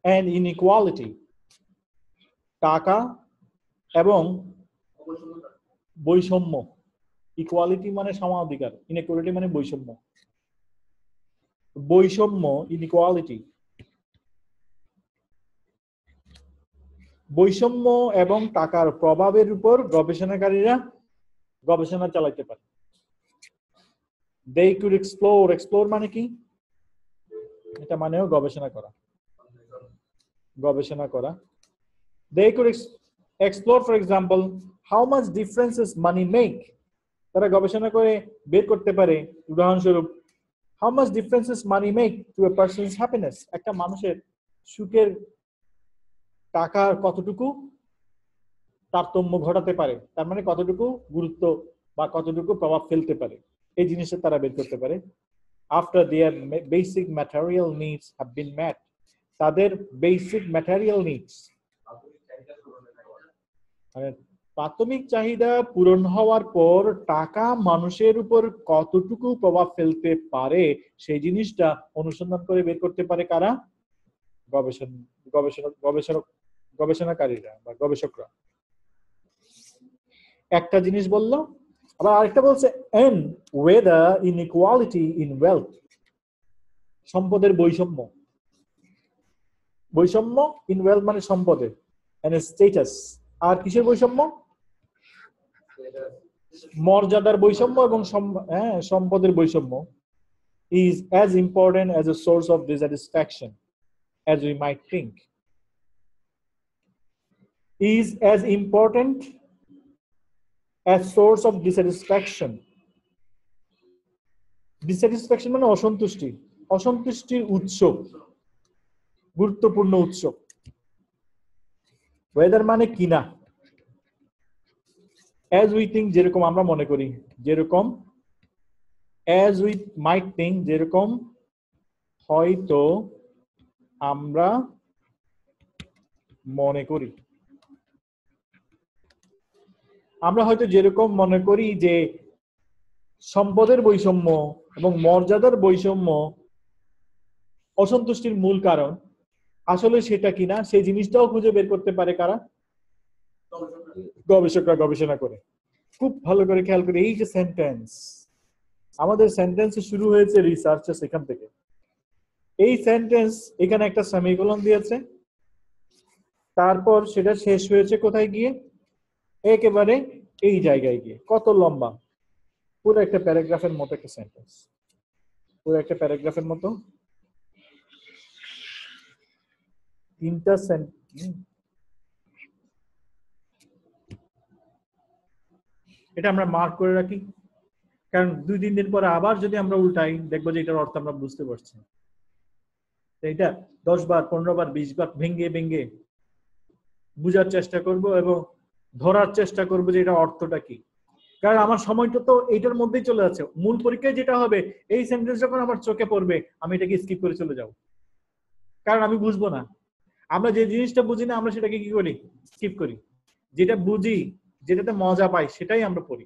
[SPEAKER 1] and inequality টাকা এবং বৈষম্য ইকুয়ালিটি মানে সমাধিকার ইনইকুয়ালিটি মানে বৈষম্য ইনইকুয়ালিটি বৈষম্য এবং টাকার প্রভাবের উপর গবেষণাকারীরা গবেষণা চালাইতে পারে। They could explore মানে কি? এটা মানেও গবেষণা করা। গবেষণা করা। They could explore, for example, how much differences money make. তারা গবেষণা করে বের করতে পারে, উদাহরণস্বরূপ, how much differences money make to a person's happiness. একটা মানুষের সুখের টাকার কতটুকু তারতম্য ঘটাতে পারে, তার মানে কতটুকু গুরুত্ব বা কতটুকু প্রভাব ফেলতে পারে, এই জিনিসটা তারা বের করতে পারে। After their basic material needs have been met, তাদের বেসিক ম্যাটেরিয়াল নিডস মানে প্রাথমিক চাহিদা পূরণ হওয়ার পর টাকা মানুষের উপর কতটুকু প্রভাব ফেলতে পারে সেই জিনিসটা অনুসন্ধান করে বের করতে পারে কারা? গবেষণাকারীরা বা গবেষকরা। একটা জিনিস বললো, আবার আরেকটা বলছে and whether inequality in wealth, সম্পদের বৈষম্য, বৈষম্য ইন ওয়েলথ মানে সম্পদে, and status, আর কিসের বৈষম্য? মর্যাদার বৈষম্য এবং সম্পদের বৈষম্য is as important as a source of dissatisfaction as we might think. Is as important as source of dissatisfaction. Dissatisfaction মানে অসন্তুষ্টি, অসন্তুষ্টির উৎস, গুরুত্বপূর্ণ উৎস। ওয়েদার মানে কিনা, as we think যেরকম আমরা মনে করি, যেরকম as we might think যেরকম হয়তো আমরা মনে করি, আমরা হয়তো যেরকম মনে করি যে সম্পদের বৈষম্য এবং মর্যাদার বৈষম্য অসন্তুষ্টির মূল কারণ, আসলে সেটা কিনা সেই জিনিসটাও খুঁজে বের করতে পারে কারা? গবেষকরা গবেষণা করে। খুব ভালো করে খেয়াল করে, এই যে সেন্টেন্স, আমাদের সেন্টেন্স শুরু হয়েছে রিসার্চ সেখান থেকে। এই সেন্টেন্স এখানে একটা সেমিকোলন দিয়েছে, তারপর সেটা শেষ হয়েছে কোথায় গিয়ে? একেবারে এই জায়গায় গিয়ে। কত লম্বা, পুরো একটা প্যারাগ্রাফের মতো একটা সেন্টেন্স, পুরো একটা প্যারাগ্রাফের মতো। তিনটা এটা আমরা মার্ক করে রাখি, কারণ 2-3 দিন পরে আবার যদি আমরা উল্টাই দেখবো যে এটার অর্থ আমরা বুঝতে পারছি। এটা 10 বার 15 বার 20 বার ভেঙ্গে ভেঙ্গে বুঝার চেষ্টা করব এবং ধরার চেষ্টা করব যে এটা অর্থটা কি। কারণ আমার সময়টা তো এইটার মধ্যেই চলে যাচ্ছে। মূল পরীক্ষায় যেটা হবে, এই সেন্টেন্স যখন আমার চোখে পড়বে আমি এটাকে স্কিপ করে চলে যাব, কারণ আমি বুঝবো না। আমরা যে জিনিসটা বুঝি না আমরা সেটাকে কি করি? স্কিপ করি। যেটা বুঝি, যেটাতে মজা পাই সেটাই আমরা পড়ি।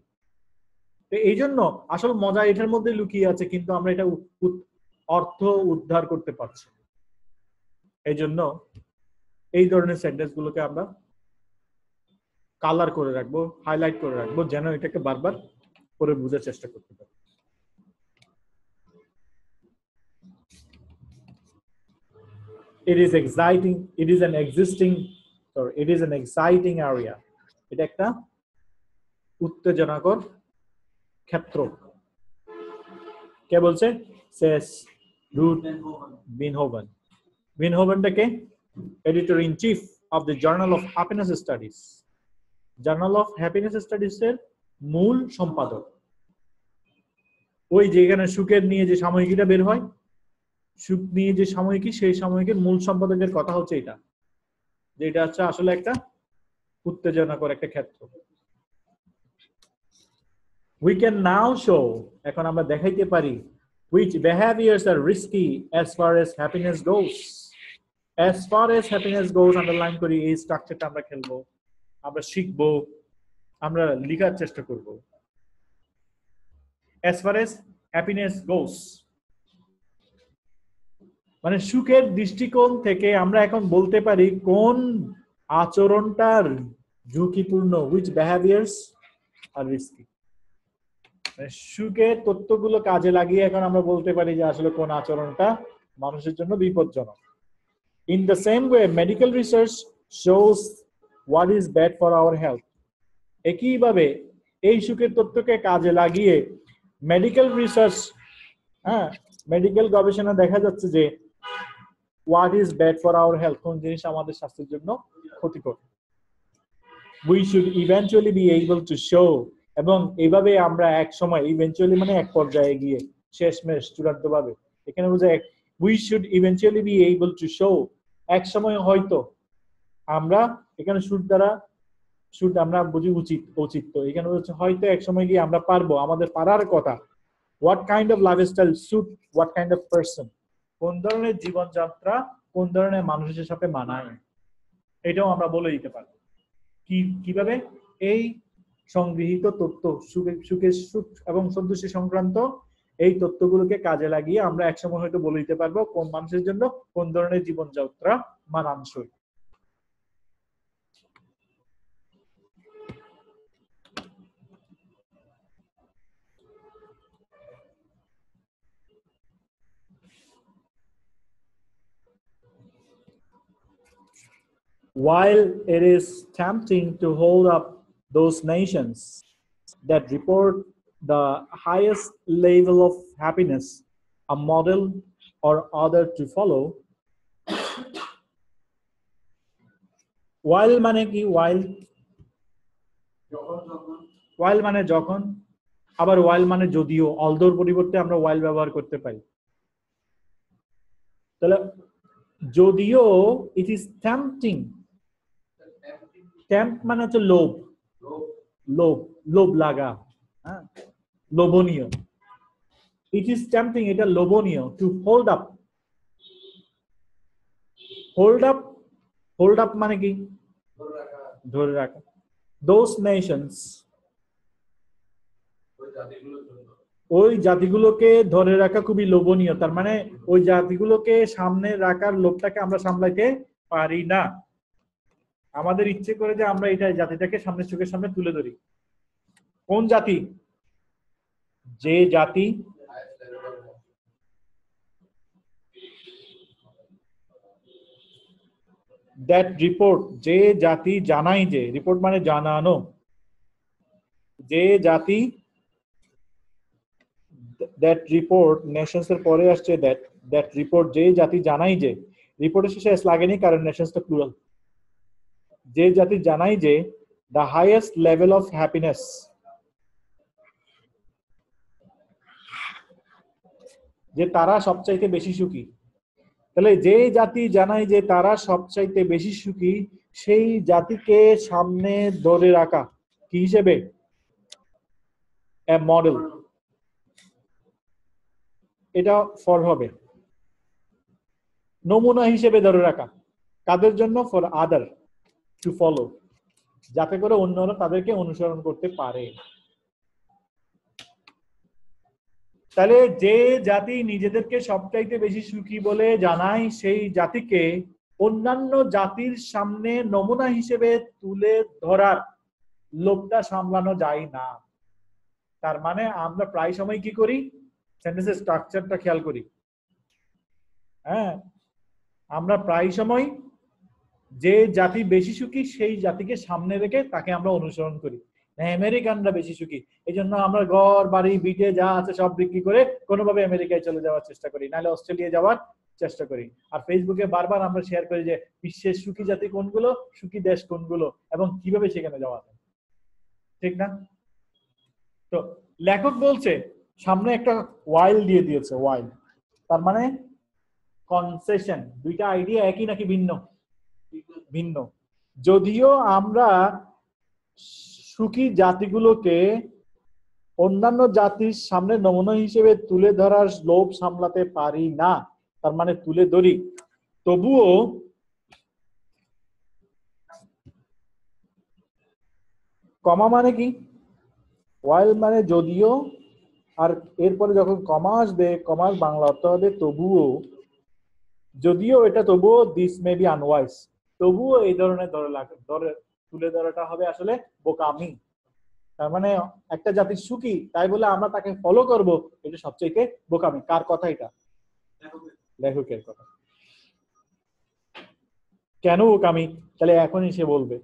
[SPEAKER 1] তো এই জন্য আসল মজা এটার মধ্যে লুকিয়ে আছে, কিন্তু আমরা এটা অর্থ উদ্ধার করতে পারছি। এই জন্য এই ধরনের সেন্টেন্স গুলোকে আমরা কালার করে রাখবো, হাইলাইট করে রাখবো, যেন এটাকে বারবার করে বোঝার চেষ্টা করতে পারি। It is exciting, it is an exciting area. এটা একটা উত্তেজনাকর ক্ষেত্র। কে বলছে? Says Ruth Binhoven. Binhoven-টাকে editor in chief of the Journal of Happiness Studies. Journal of happiness studies এর মূল সম্পাদক। ওই যেখানে সুখের নিয়ে যে সাময়িকীটা বের হয়, সুখ নিয়ে যে সাময়িকী, সেই সাময়িকীর মূল সম্পাদকের কথা হচ্ছে এটা, যে এটা হচ্ছে আসলে একটা উত্তেজনাকর একটা ক্ষেত্র। We can now show, এখন আমরা দেখাইতে পারি, which behaviors are risky as far as happiness goes. As far as happiness goes, underline করি, এই স্ট্রাকচারটা আমরা খেলবো, আমরা শিখবো, আমরা লেখার চেষ্টা করব। As far as happiness goes, মানে সুখের দৃষ্টিকোণ থেকে আমরা এখন বলতে পারি কোন আচরণটার ঝুঁকিপূর্ণ, which behaviors are risky. সুখের তথ্যগুলো কাজে লাগিয়ে এখন আমরা বলতে পারি যে আসলে কোন আচরণটা মানুষের জন্য বিপজ্জনক। In the same way, medical research shows what is bad for our health. একইভাবে এই সুখের তত্ত্বকে কাজে লাগিয়ে মেডিকেল রিসার্চ, হ্যাঁ, মেডিকেল গবেষণা দেখা যাচ্ছে যে what is bad for our health, কোন জিনিস আমাদের স্বাস্থ্যের জন্য ক্ষতিকর। We should eventually be able to show, এবং এইভাবে আমরা এক সময়, ইভেন্চুয়ালি মানে এক পর্যায়ে গিয়ে, শেষমেশ চূড়ান্তভাবে, এখানে বোঝায় we should eventually be able to show, এক সময় হয়তো আমরা, এখানে শুড দ্বারা, শুড আমরা বুঝি উচিত, ঔচিত্য, এখানে হচ্ছে হয়তো এক সময় গিয়ে আমরা পারবো, আমাদের পারার কথা। What kind of lifestyle suit what kind of person, কোন ধরনের জীবনযাত্রা কোন ধরনের মানুষের সাথে মানায়, এটাও আমরা বলে দিতে পারবো। কিভাবে? এই সংগৃহীত তথ্য, সুখের সুখ এবং সন্তোষী সংক্রান্ত এই তথ্যগুলোকে কাজে লাগিয়ে আমরা একসময় হয়তো বলে দিতে পারবো কোন মানুষের জন্য কোন ধরনের জীবনযাত্রা মানানসই। While it is tempting to hold up those nations that report the highest level of happiness, a model or other to follow, while মানে কি? while মানে যখন, আবার while মানে যদিও, অলদোর পরিবর্তে আমরা while ব্যবহার করতে পারি। তাহলে যদিও it is tempting, tempt মানে হচ্ছে লোভ, লোভ, লোভ লাগা, হ্যাঁ, লোভনীয়। It is tempting, এটা লোভনীয়, to hold up, hold up, hold up মানে কি? ধরে রাখা। Those nations, ওই জাতিগুলোকে ধরে রাখা খুবই লোভনীয়, তার মানে ওই জাতিগুলোকে সামনে রাখার লোভটাকে আমরা সামলাইতে পারি না, আমাদের ইচ্ছে করে যে আমরা এটা জাতিটাকে সামনে চোখের সামনে তুলে ধরি। কোন জাতি? যে জাতি that report, যে জাতি জানাই, যে রিপোর্ট মানে জানানো, যে জাতি that report, nations এর পরে আসছে that report, যে জাতি জানাই, যে রিপোর্টের শেষে এস লাগেনি কারণ nations টা প্লুরাল, যে জাতি জানাই যে the highest level of happiness, যে তারা সবচাইতে বেশি সুখী। তাহলে যে জাতি জানাই যে তারা সবচাইতে বেশি সুখী, সেই জাতিকে সামনে ধরে রাখা কি হিসেবে? এ মডেল, এটা ফর হবে, নমুনা হিসেবে ধরে রাখা, কাদের জন্য? ফর আদার টু ফলো, যাতে করে অন্যরা তাদেরকে অনুসরণ করতে পারে। তাহলে যে জাতি নিজেদেরকে সবচাইতে বেশি সুখী বলে জানায়, সেই জাতিকে অন্যান্য জাতির সামনে নমুনা হিসেবে তুলে ধরার লোভটা সামলানো যায় না। তার মানে আমরা প্রায় সময় কি করি? সেন্টেন্সের স্ট্রাকচারটা খেয়াল করি, হ্যাঁ, আমরা প্রায় সময় যে জাতি বেশি সুখী সেই জাতিকে সামনে রেখে তাকে আমরা অনুসরণ করি। আমেরিকানরা বেশি সুখী, এই জন্য আমরা ঘর বাড়ি বিটে যা আছে সব বিক্রি করে কোনোভাবে আমেরিকায় চলে যাওয়ার চেষ্টা করি, নাহলে অস্ট্রেলিয়া যাওয়ার চেষ্টা করি। আর ফেসবুকে বারবার আমরা শেয়ার করি যে বিশ্বের সুখী জাতি কোনগুলো, সুখী দেশ কোনগুলো, এবং কিভাবে সেখানে যাওয়া যায়, ঠিক না? তো লেখক বলছে সামনে একটা ওয়াইল দিয়ে দিয়েছে, ওয়াইল তার মানে কনসেশন। দুইটা আইডিয়া একই নাকি ভিন্ন? ভিন্ন। যদিও আমরা সুখী জাতিগুলোকে অন্যান্য জাতির সামনে নমুনা হিসেবে তুলে ধরার লোভ সামলাতে পারি না, তার মানে তুলে ধরি, তবুও কমা মানে কি? ওয়াইল মানে যদিও, আর এরপরে যখন কমা আসবে কমার বাংলা অর্থ হবে তবুও। যদিও এটা তবুও, দিস মে বি আনওয়াইজ, তবুও এই ধরনের ধরে তুলে ধরাটা হবে আসলে বোকামি। তার মানে একটা জাতি সুখী তাই বলে আমরা তাকে ফলো করব, এটা সবচেয়ে বোকামি। কার কথা এটা? লেখকের কথা। কেন বোকামি? তাহলে এখনই সে বলবে।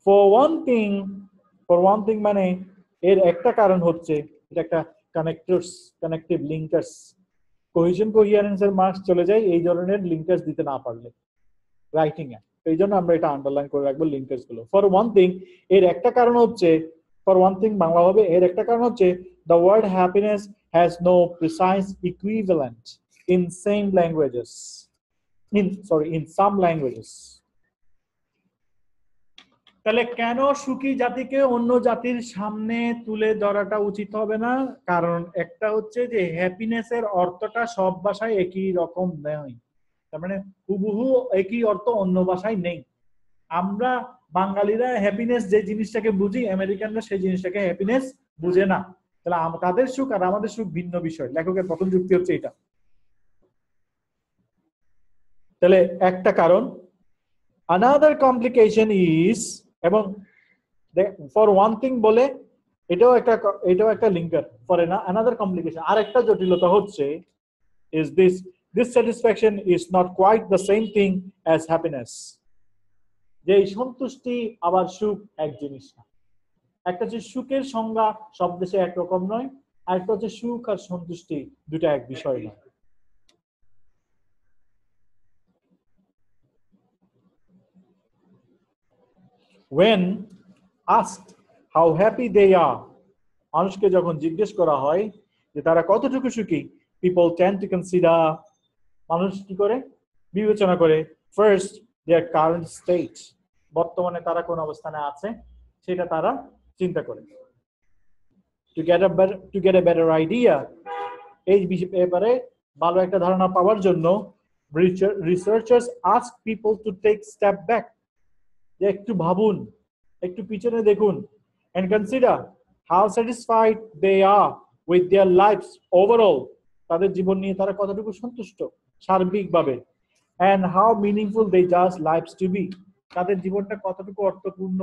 [SPEAKER 1] For one thing, for one thing মানে এর একটা কারণ হচ্ছে এটা একটা কানেক্টরস, কানেক্টিভ লিঙ্কার্স, কোহেশন কোহিয়ারেন্সের মার্কস চলে যায় এই ধরনের লিঙ্কার্স দিতে না পারলে রাইটিং এ। এই জন্য আমরা এটা আন্ডারলাইন করে রাখবো লিঙ্কার্স গুলো। ফর ওয়ান থিং এর একটা কারণ হচ্ছে, ফর ওয়ান থিং বাংলা হবে এর একটা কারণ হচ্ছে the word happiness has no precise equivalent in same languages, in some languages। তাহলে কেন সুখী জাতিকে অন্য জাতির সামনে তুলে ধরাটা উচিত হবে না? কারণ একটা হচ্ছে যে হ্যাপিনেস এর অর্থটা সব ভাষায় একই রকম নয়, তার মানে হুবহু একই অর্থ অন্য ভাষায় নেই। আমরা বাঙালিরা হ্যাপিনেস যে জিনিসটাকে বুঝি, আমেরিকানরা সেই জিনিসটাকে হ্যাপিনেস বুঝে না। তাহলে তাদের সুখ আর আমাদের সুখ ভিন্ন বিষয়। লেখকের প্রথম যুক্তি হচ্ছে এটা। তাহলে একটা কারণ। another complication is, এবং ফর ওয়ান থিং বলে এটাও একটা লিঙ্কার। ফর another complication আর একটা জটিলতা হচ্ছে is this satisfaction is not quite the same thing as happiness। যে সন্তুষ্টি আবার সুখ এক জিনিস না। একটা হচ্ছে সুখের সংজ্ঞা সব দেশে একরকম নয়, আর একটা হচ্ছে সুখ আর সন্তুষ্টি দুটা এক বিষয় নয়। when asked how happy they are, মানুষকে যখন জিজ্ঞেস করা হয় যে তারা কতটুকু সুখী, people tend to consider, মানুষ কি করে বিবেচনা করে, first their current state, বর্তমানে তারা কোন অবস্থানে আছে সেটা তারা চিন্তা করে। to get a better idea, এই ব্যাপারে ভালো একটা ধারণা পাওয়ার জন্য researchers ask people to take step back, যে একটু ভাবুন, একটু পিছনে দেখুন, and consider how satisfied they are with their lives overall, তাদের জীবন নিয়ে তারা কতটুকু সন্তুষ্ট সার্বিকভাবে, and how meaningful they judge lives to be, তাদের জীবনটা কতটুকু অর্থপূর্ণ,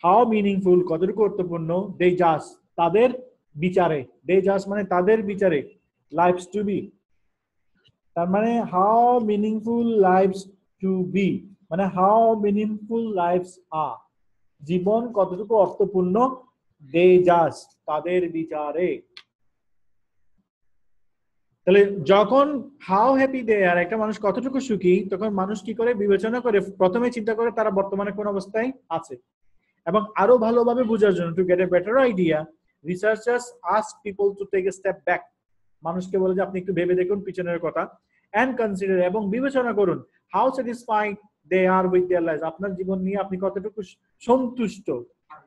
[SPEAKER 1] how meaningful কতটুকু অর্থপূর্ণ, they judge তাদের বিচারে, they judge মানে তাদের বিচারে, lives to be তার মানে how meaningful lives to be মানে how meaningful lives are, জীবন কতটুকু অর্থপূর্ণ, they judge তাদের বিচারে। তাহলে যখন হাউ হ্যাপি দে আর একটা মানুষ কতটুকু সুখী, তখন মানুষ কি করে বিবেচনা করে, প্রথমে চিন্তা করে তারা বর্তমানে কোন অবস্থায় আছে। এবং আরো ভালোভাবে বোঝার জন্য, to get a better idea, researchers ask people to take a step back, মানুষকে বলে যে আপনি একটু ভেবে দেখুন পিছনের কথা, এন্ড কনসিডার এবং বিবেচনা করুন, how satisfied they are with their life, আপনার জীবন নিয়ে আপনি কতটুকু সন্তুষ্ট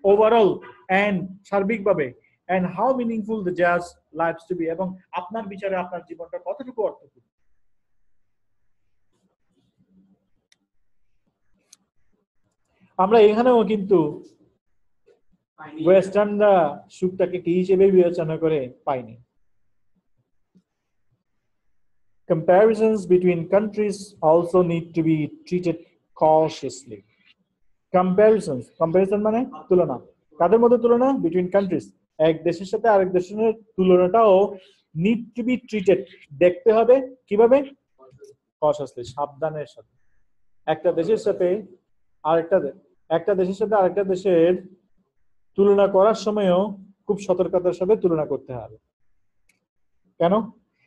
[SPEAKER 1] ওভারঅল এন্ড সার্বিকভাবে, and how meaningful the jazz lives to be, এবং আপনার বিচারে আপনার জীবনটা কতটুকু অর্থপূর্ণ। আমরা এখানেও কিন্তু ওয়েস্টার্নরা সুখটাকে কি হিসেবে বিবেচনা করে পাইনি। Comparisons between countries also need to be treated cautiously. Comparison মানে তুলনা, কাদের মধ্যে তুলনা, between countries, এক দেশের সাথে আরেক দেশের তুলনাটাও need to be treated, দেখতে হবে কিভাবে, cautiously, সাবধানের সাথে। একটা দেশের সাথে আরেকটা দেশের তুলনা করার সময়ও খুব সতর্কতার সাথে তুলনা করতে হবে। কেন?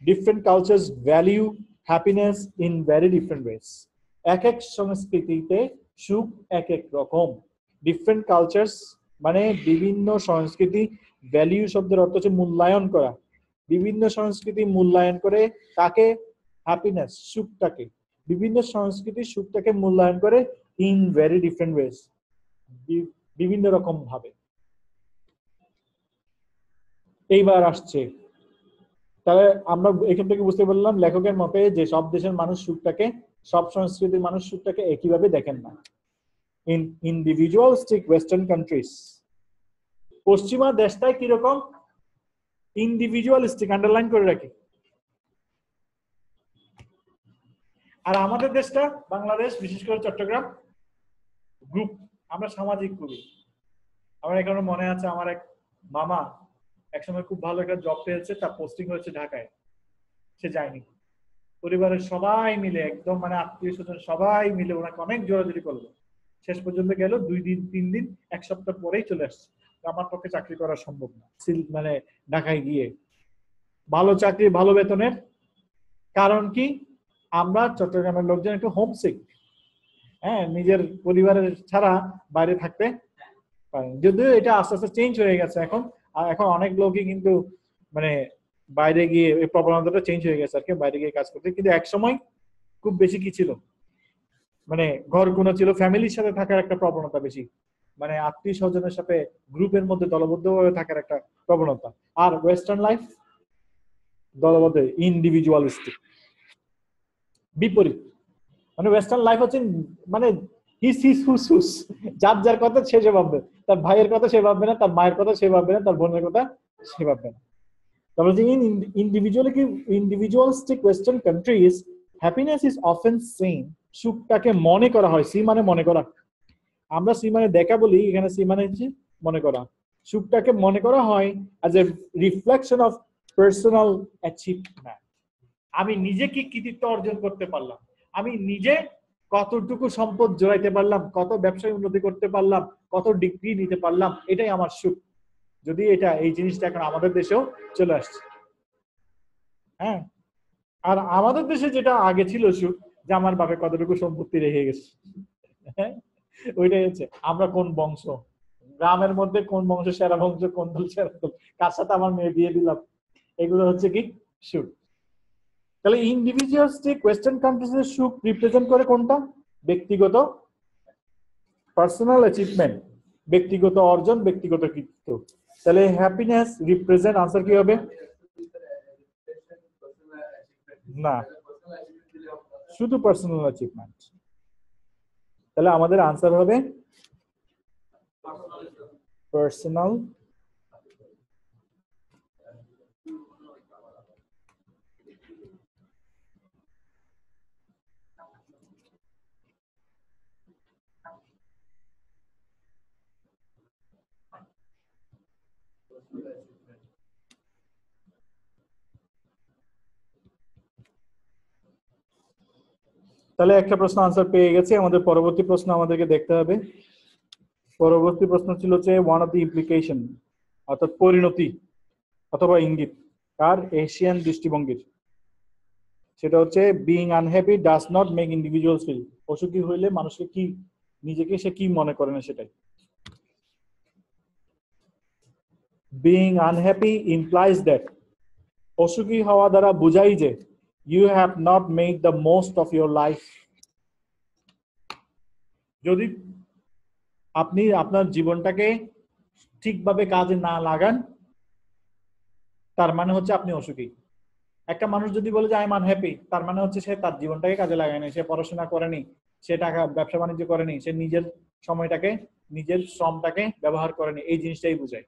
[SPEAKER 1] Different cultures value happiness in very different ways. এক এক সংস্কৃতিতে সুখ এক এক রকম। ডিফারেন্ট কালচারস মানে বিভিন্ন সংস্কৃতি, ভ্যালিউ শব্দের অর্থ হচ্ছে মূল্যায়ন করা, বিভিন্ন সংস্কৃতি মূল্যায়ন করে তাকে হ্যাপিনেস সুখটাকে, বিভিন্ন সংস্কৃতি সুখটাকে মূল্যায়ন করে ইন ভেরি ডিফারেন্ট ওয়েজ, বিভিন্ন রকম ভাবে। এইবার আসছে, তাহলে আমরা এখান থেকে বুঝতে পারলাম লেখকের মতে যে সব দেশের মানুষ সুখটাকে, সব সংস্কৃতির মানুষ সুখটাকে একইভাবে দেখেন না। ইন ইন্ডিভিজুয়ালিস্টিক ওয়েস্টার্ন কান্ট্রিজ, পশ্চিমা দেশটাই কিরকম, ইন্ডিভিজুয়ালিস্টিক, আন্ডারলাইন করে রাখি। আর আমাদের দেশটা বাংলাদেশ, বিশেষ করে চট্টগ্রাম গ্রুপ, আমরা সামাজিক খুবই। আমার এখনো মনে আছে আমার এক মামা একসময় খুব ভালো একটা জব পেয়েছে, তার পোস্টিং হয়েছে ঢাকায়, সে যায়নি। পরিবারের সবাই মিলে একদম মানে আত্মীয় স্বজন সবাই মিলে ওনাকে অনেক জোরাজোরি করলো শেষ পর্যন্ত গেল 2 দিন 3 দিন 1 সপ্তাহ পরেই চলে আসছে। আমার পক্ষে চাকরি করা সম্ভব না মানে ঢাকায় গিয়ে ভালো চাকরি ভালো বেতনের। কারণ কি আমরা চট্টগ্রামের লোকজন একটু হোমসিক, হ্যাঁ, নিজের পরিবারের ছাড়া বাইরে থাকতে পারে। যদিও এটা আস্তে আস্তে চেঞ্জ হয়ে গেছে এখন, আর এখন অনেক লোকই কিন্তু মানে বাইরে গিয়ে এই প্রবণতাটা চেঞ্জ হয়ে গেছে আর কি, বাইরে গিয়ে কাজ করতে। কিন্তু এক সময় খুব বেশি কি ছিল, মানে ঘর কোনো ছিল, ফ্যামিলির সাথে থাকার একটা প্রবণতা বেশি, মানে আত্মীয় স্বজনের সাথে গ্রুপের মধ্যে দলবদ্ধভাবে থাকার একটা প্রবণতা। আর ওয়েস্টার্ন লাইফ দলবদ্ধ, ইন্ডিভিজুয়ালিস্টিক, বিপরীত। মানে ওয়েস্টার্ন লাইফ হচ্ছে মানে হিস হিস হুস হুস, যার যার কথা সে ভাববে, তার ভাইয়ের কথা সে ভাববে না, তার মায়ের কথা সে ভাববে না, তার বোনের কথা সে ভাববে না। তারপরে যে individualistic western countries happiness is often seen, সুখটাকে মনে করা হয়, সি মানে মনে করা, আমরা সি মানে দেখা বলি, এখানে সি মানে হচ্ছে মনে করা। সুখটাকে মনে করা হয় as a reflection of personal achievement. আমি নিজে কি কৃতিত্ব অর্জন করতে পারলাম, আমি নিজে কতটুকু সম্পদ জোড়াইতে পারলাম, কত ব্যবসায় উন্নতি করতে পারলাম, কত ডিগ্রি নিতে পারলাম, এটাই আমার সুখ। যদি এটা এই জিনিসটা এখন আমাদের দেশেও চলে আসছে, হ্যাঁ। আর আমাদের দেশে যেটা আগে ছিল সুখ, যে আমার বাপে কতটুকু সম্পত্তি রেখে গেছে, হ্যাঁ, ওইটাই হচ্ছে আমরা কোন বংশ, গ্রামের মধ্যে কোন বংশ সেরা বংশ, কোন দল সেরা দল, কার সাথে আমার মেয়ে দিয়ে দিলাম, এগুলো হচ্ছে কি সুখ। তাহলে ইন্ডিভিজুয়ালিস্টিক ওয়েস্টার্ন কান্ট্রিজের সুখ রিপ্রেজেন্ট করে কোনটা, ব্যক্তিগত পার্সোনাল অ্যাচিভমেন্ট, ব্যক্তিগত অর্জন, ব্যক্তিগত কৃতিত্ব। তাহলে হ্যাপিনেস রিপ্রেজেন্ট, আনসার কি হবে, না শুধু পার্সোনাল অ্যাচিভমেন্ট। তাহলে আমাদের আনসার হবে পার্সোনাল তাহলে একটা প্রশ্ন আনসার পেয়ে গেছে। আমাদের পরবর্তী প্রশ্ন আমাদেরকে দেখতে হবে। পরবর্তী প্রশ্ন ছিল যে ওয়ান অফ দি ইমপ্লিকেশন, অর্থাৎ পরিণতি অথবা ইঙ্গিত কার, এশিয়ান দৃষ্টিভঙ্গির। সেটা হচ্ছে being unhappy does not make individuals feel, অসুখী হইলে মানুষকে কি, নিজেকে সে কি মনে করে না সেটাই। বিইং আনহ্যাপি ইমপ্লাইজ দ্যাট, অসুখী হওয়া দ্বারা বুঝাই যে you have not made the most of your life, যদি আপনি আপনার জীবনটাকে ঠিকভাবে কাজে না লাগান তার মানে হচ্ছে আপনি অসুখী। একটা মানুষ যদি বলে যে আই এম আনহ্যাপি, তার মানে হচ্ছে সে তার জীবনটাকে কাজে লাগায়নি, সে পড়াশোনা করেনি, সে টাকা ব্যবসা বাণিজ্য করেনি, সে নিজের সময়টাকে নিজের শ্রমটাকে ব্যবহার করেনি, এই জিনিসটাই বোঝায়।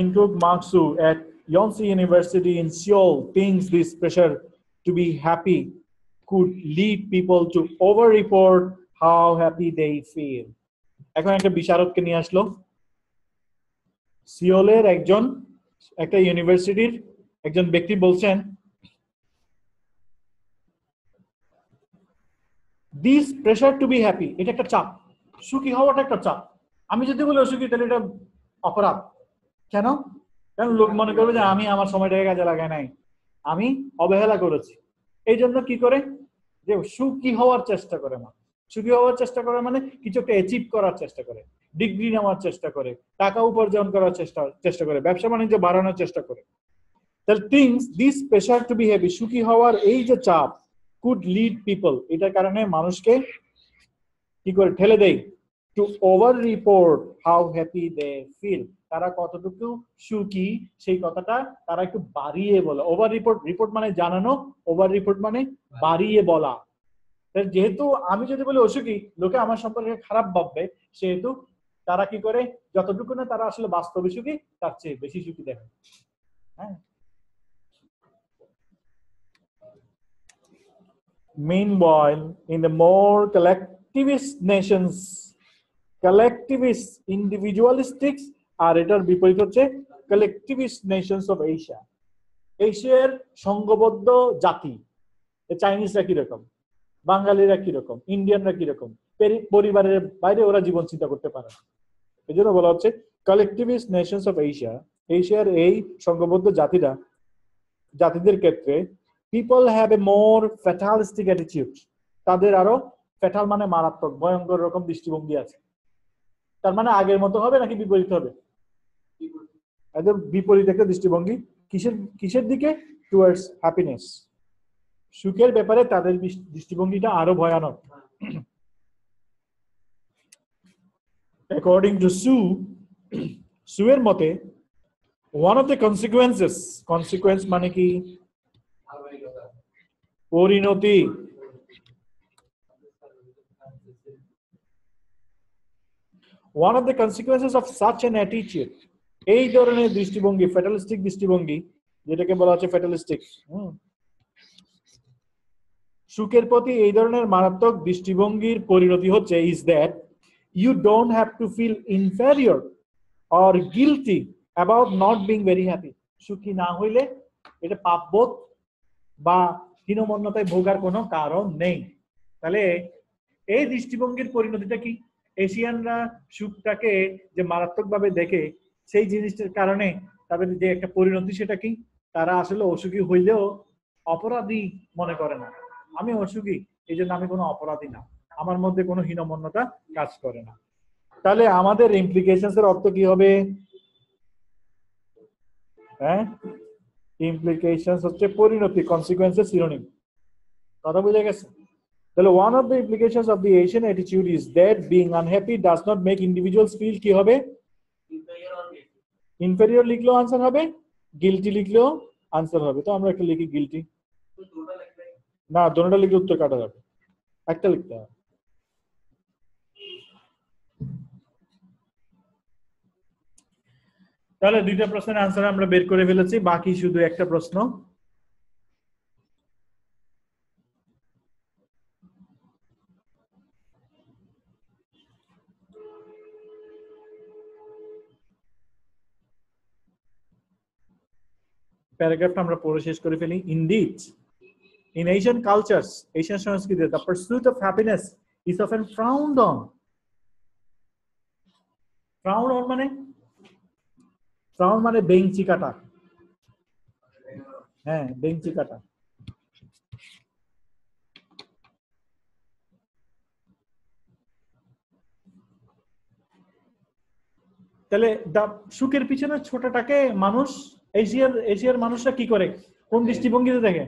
[SPEAKER 1] Intug Maksu at Yonsei University in Seoul thinks this pressure to be happy could lead people to over-report how happy they feel. এখন একটা বিশারদকে নিয়ে আসলো, সিওলের একটা ইউনিভার্সিটির একজন ব্যক্তি বলছেন, this pressure to be happy, এটা একটা চাপ, সুখী হওয়াটা একটা চাপ। আমি যদি বলি অসুখী তাহলে এটা অপরাধ। কেন? কারণ লোক মনে করবে যে আমি আমার সময়টাকে কাজে লাগাই নাই, আমি অবহেলা করেছি। এই জন্য কি করে, যে সুখী হওয়ার চেষ্টা করে না। সুখী হওয়ার চেষ্টা করে মানে কিছু একটা অ্যাচিভ করার চেষ্টা করে, ডিগ্রি নেওয়ার চেষ্টা করে, টাকা উপার্জন করার চেষ্টা করে, ব্যবসা বাণিজ্য বাড়ানোর চেষ্টা করে। তাহলে thinks this pressure to be happy, সুখী হওয়ার এই যে চাপ, কুড লিড পিপল, এটার কারণে মানুষকে কি করে ঠেলে দেয়, to over report how happy they feel, তারা কতটুকু সুখী সেই কথাটা তারা একটু বাড়িয়ে বলে। ওভার রিপোর্ট, রিপোর্ট মানে জানানো, ওভার রিপোর্ট মানে বাড়িয়ে বলা। যেহেতু আমি যদি বলি অসুখী, লোকে আমার সম্পর্কে খারাপ ভাববে, সেহেতু তারা কি করে, যতটুকু না তারা আসলে বাস্তবে সুখী তার চেয়ে বেশি সুখী দেখে। হ্যাঁ, meanwhile in the more collectivist nations, collectivist individualistics, আর এটার বিপরীত হচ্ছে collectivist nations of Asia, এশিয়ার সংঘবদ্ধ জাতি, চাইনিজরা কিরকম, বাঙালিরা কিরকম, ইন্ডিয়ানরা কিরকম, পরিবারের বাইরে ওরা জীবন চিন্তা করতে পারে না। এই জন্য বলা হচ্ছে কালেকটিভিস্ট নেশনস অফ এশিয়া, এশিয়ার এই সংঘবদ্ধ জাতিদের ক্ষেত্রে people have a more fatalistic attitude, তাদের আরো ফ্যাটাল মানে মারাত্মক ভয়ঙ্কর রকম দৃষ্টিভঙ্গি আছে। তার মানে আগের মতো হবে নাকি বিপরীত হবে? একদম বিপরীত একটা দৃষ্টিভঙ্গি। কিসের দিকে? টুয়ার্ডস হ্যাপিনেস, সুখের ব্যাপারে তাদের দৃষ্টিভঙ্গিটা আরো ভয়ানক। অ্যাকর্ডিং টু সুয়ের মতে, one of the consequence মানে কি? পরিণতি। One of the consequences of such an attitude, এই ধরনের দৃষ্টিভঙ্গি, ফ্যাটালিস্টিক দৃষ্টিভঙ্গি, যেটাকে বলা হচ্ছে ফ্যাটালিস্টিক, সুখের প্রতি এই ধরনের মারাত্মক দৃষ্টিভঙ্গির পরিণতি হচ্ছে is that you don't have to feel inferior or guilty about not being very happy. সুখী না হইলে এটা পাপবোধ বা হীনমন্যতায় ভোগার কোনো কারণ নেই। তাহলে এই দৃষ্টিভঙ্গির পরিণতিটা কি? এশিয়ানরা সুখটাকে যে মারাত্মকভাবে দেখে, সেই জিনিসটার কারণে তাদের যে একটা পরিণতি, সেটা কি? তারা আসলে অসুখী হইলেও অপরাধী মনে করে না। আমি অসুখী, এই জন্য আমি কোনো অপরাধী না, আমার মধ্যে কোনো হীনমন্যতা কাজ করে না। তাহলে আমাদের ইমপ্লিকেশনস এর অর্থ কি হবে? হ্যাঁ, ইমপ্লিকেশনস হচ্ছে পরিণতি, কনসিকুয়েন্সের সিনোনিম। কথা বুঝে গেছে? তাহলে one of the implications of the Asian attitude is that being unhappy does not make individuals feel কি হবে? ইনফেরিয়র লিখলেও আনসার হবে, গিলটি লিখলেও আনসার হবে। তো আমরা একটা লিখি গিলটি। না, দুটোটা লিখলে উত্তর কাটা যাবে, একটা লিখতে হবে। তাহলে দুইটা প্রশ্নের আনসার আমরা বের করে ফেলেছি, বাকি শুধু একটা প্রশ্ন। প্যারাগ্রাফটা আমরা পড়ে শেষ করে ফেলি। Indeed, in Asian cultures, Asian সংস্কৃতিতে, the pursuit of happiness is often frowned on. Frowned on মানে? ফ্রাউন মানে বেঞ্চি কাটা। হ্যাঁ, বেঞ্চি কাটা। তাহলে সুখের পিছনে ছোটটাকে মানুষ, এশিয়ার মানুষরা কি করে, কোন দৃষ্টিভঙ্গিতে দেখে?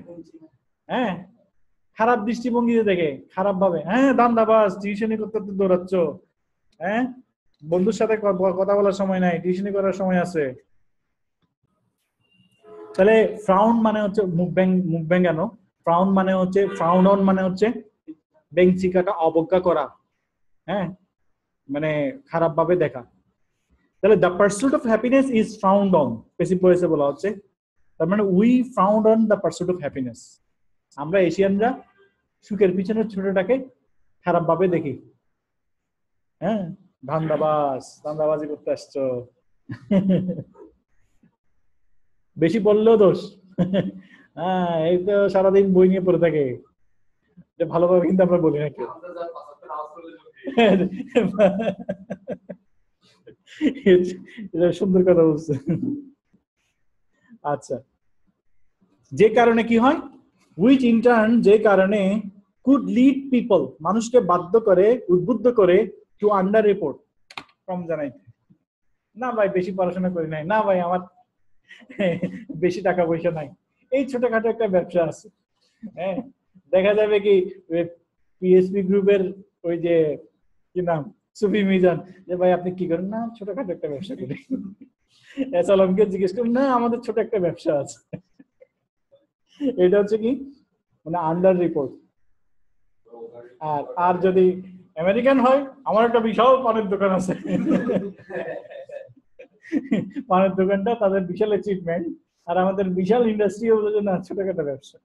[SPEAKER 1] হ্যাঁ, খারাপ দৃষ্টিভঙ্গিতে দেখে, খারাপ ভাবে। হ্যাঁ, দান্দাবাজ, টিউশনি করতে দৌড়াচ্ছ, হ্যাঁ, বন্ধুর সাথে কথা বলার সময় নাই, টিউশনি করার সময় আছে। তাহলে ফ্রাউন মানে হচ্ছে মুখ ব্যাঙ্গানো, ফ্রাউন মানে হচ্ছে, ফ্রাউন অন মানে হচ্ছে বেঞ্চি কাটা, অবজ্ঞা করা, হ্যাঁ, মানে খারাপ ভাবে দেখা। তাহলে the pursuit of happiness is found on, passive ভয়েসে বলা হচ্ছে। তার মানে we found on the pursuit of happiness. আমরা এশিয়ানরা সুখের পিছনে ছোটটাকে খারাপ ভাবে দেখি। হ্যাঁ, ধান্দাবাজি করতে আসছো, বেশি বললেও দোষ। হ্যাঁ, এই তো সারাদিন বই নিয়ে পড়ে থাকে, ভালোভাবে কিন্তু আমরা বলি না কেউ। এটা সুন্দর কথা বলছে। আচ্ছা, যে কারণে কি হয়? উইচ ইন টার্ন, যে কারণে কুড লিড পিপল, মানুষকে বাধ্য করে, উদ্বুদ্ধ করে, টু আন্ডার রিপোর্ট, কম জানাইতে। না ভাই, বেশি পড়াশোনা করি নাই, না ভাই আমার বেশি টাকা পয়সা নাই, এই ছোটখাটো একটা ব্যবসা আছে। হ্যাঁ, দেখা যাবে কি পিএসপি গ্রুপের ওই যে কি নাম, সুফি মিজান, যে ভাই আপনি কি করেন? না, ছোটখাটো একটা ব্যবসা করি। এসালামকে জিজ্ঞেস করেন, না আমাদের ছোট একটা ব্যবসা আছে। এটা হচ্ছে কি, মানে আন্ডার রিপোর্ট। আর যদি আমেরিকান হয়, আমার একটা বিশাল পানের দোকান আছে, পানের দোকানটা তাদের বিশাল অ্যাচিভমেন্ট, আর আমাদের বিশাল ইন্ডাস্ট্রি হলো না, ছোটখাটো ব্যবসা।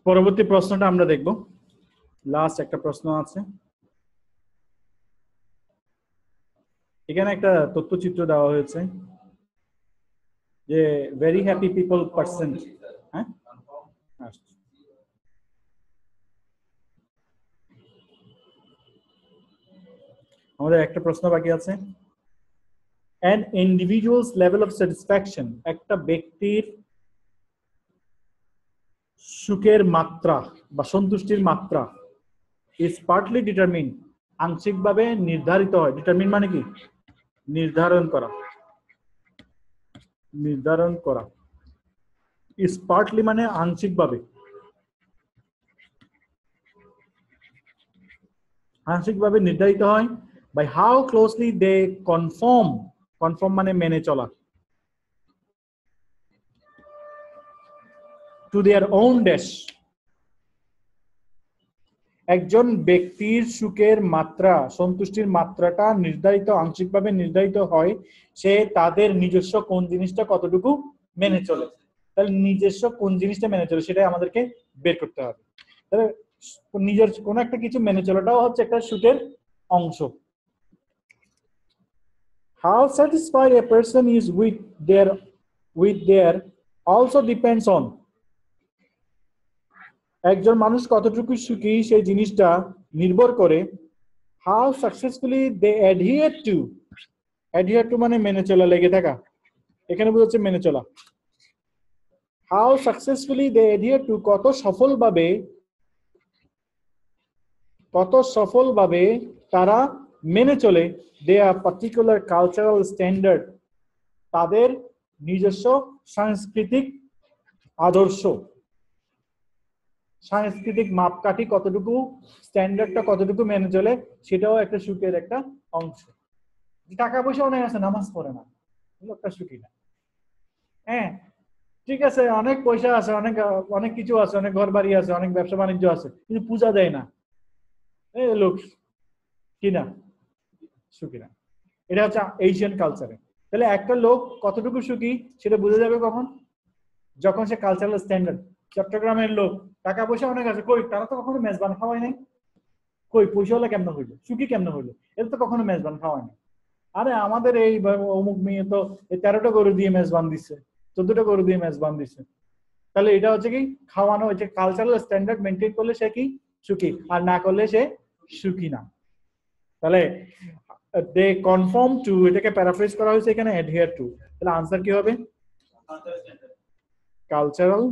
[SPEAKER 1] পরবর্তী প্রশ্নটা আমরা দেখব, লাস্ট একটা প্রশ্ন আছে। এখানে একটা তথ্যচিত্র দেওয়া হয়েছে। যে ভেরি হ্যাপি পিপল পার্সেন্ট। হ্যাঁ, আমাদের একটা প্রশ্ন বাকি আছে। an individual's level of satisfaction, একটা ব্যক্তির সুখের মাত্রা বা সন্তুষ্টির মাত্রা is partly determined, আংশিকভাবে নির্ধারিত হয়। ডিটারমিন মানে কি? নির্ধারণ করা। নির্ধারণ করা। is partly মানে আংশিকভাবে। আংশিকভাবে নির্ধারিত হয় by how closely they conform, conform মানে মেনে চলা, to their own dash, একজন ব্যক্তির সুখের মাত্রা, সন্তুষ্টির মাত্রাটা নির্ধারিত, আংশিকভাবে নির্ধারিত হয় সে তাদের নিজস্ব কোন জিনিসটা কতটুকু মেনে চলে। তাহলে নিজস্ব কোন জিনিসটা মেনে চলে সেটাই আমাদেরকে বের করতে হবে। তাহলে নিজের কোন একটা কিছু মেনে চলাটাও হচ্ছে একটা সুখের অংশ। How satisfied a person is with their also depends on, একজন মানুষ কতটুকু সুখী সেই জিনিসটা নির্ভর করে how successfully they adhere to মানে মেনে চলা, লেগে থাকা, এখানে বোঝাচ্ছে মেনে চলা। how successfully they adhere to, কত সফলভাবে তারা মেনে চলে their particular cultural standard, তাদের নিজস্ব সাংস্কৃতিক আদর্শ, সাংস্কৃতিক মাপকাঠি কতটুকু, স্ট্যান্ডার্ডটা কতটুকু মেনে চলে, সেটাও একটা সুখের একটা অংশ। টাকা পয়সা অনেক আছে, নামাজ পড়ে না, লোকটা সুখী না। হ্যাঁ ঠিক আছে, অনেক পয়সা আছে, অনেক কিছু আছে, অনেক ঘর বাড়ি আছে, অনেক ব্যবসা বাণিজ্য আছে, কিন্তু পূজা দেয় না, লোক কি না? সুখী না। এটা হচ্ছে এশিয়ান কালচারে। তাহলে একটা লোক কতটুকু সুখী সেটা বোঝা যাবে কখন? যখন সে কালচারাল স্ট্যান্ডার্ড। চট্টগ্রামের লোক টাকা পয়সা অনেক আছে, কই তারা তো কখনো মেজবান খাওয়াই নাই, কই পয়সা হলে কেমন হইলো, সুখী কেমন হইলো? এটা তো কখনো মেজবান খাওয়ায় না। আরে আমাদের এই অমুক মেয়ে তো 13টা গরু দিয়ে মেজবান দিচ্ছে, 14টা গরু দিয়ে মেজবান দিচ্ছে। তাহলে এটা হচ্ছে কি খাওয়ানো, হচ্ছে কালচারাল স্ট্যান্ডার্ড মেনটেন করলে সে কি সুখী, আর না করলে সে সুখী না। তাহলে দে কনফর্ম টু, এটাকে প্যারাফ্রেজ করা হয়েছে এখানে অ্যাডহিয়ার টু। তাহলে আনসার কি হবে? কালচারাল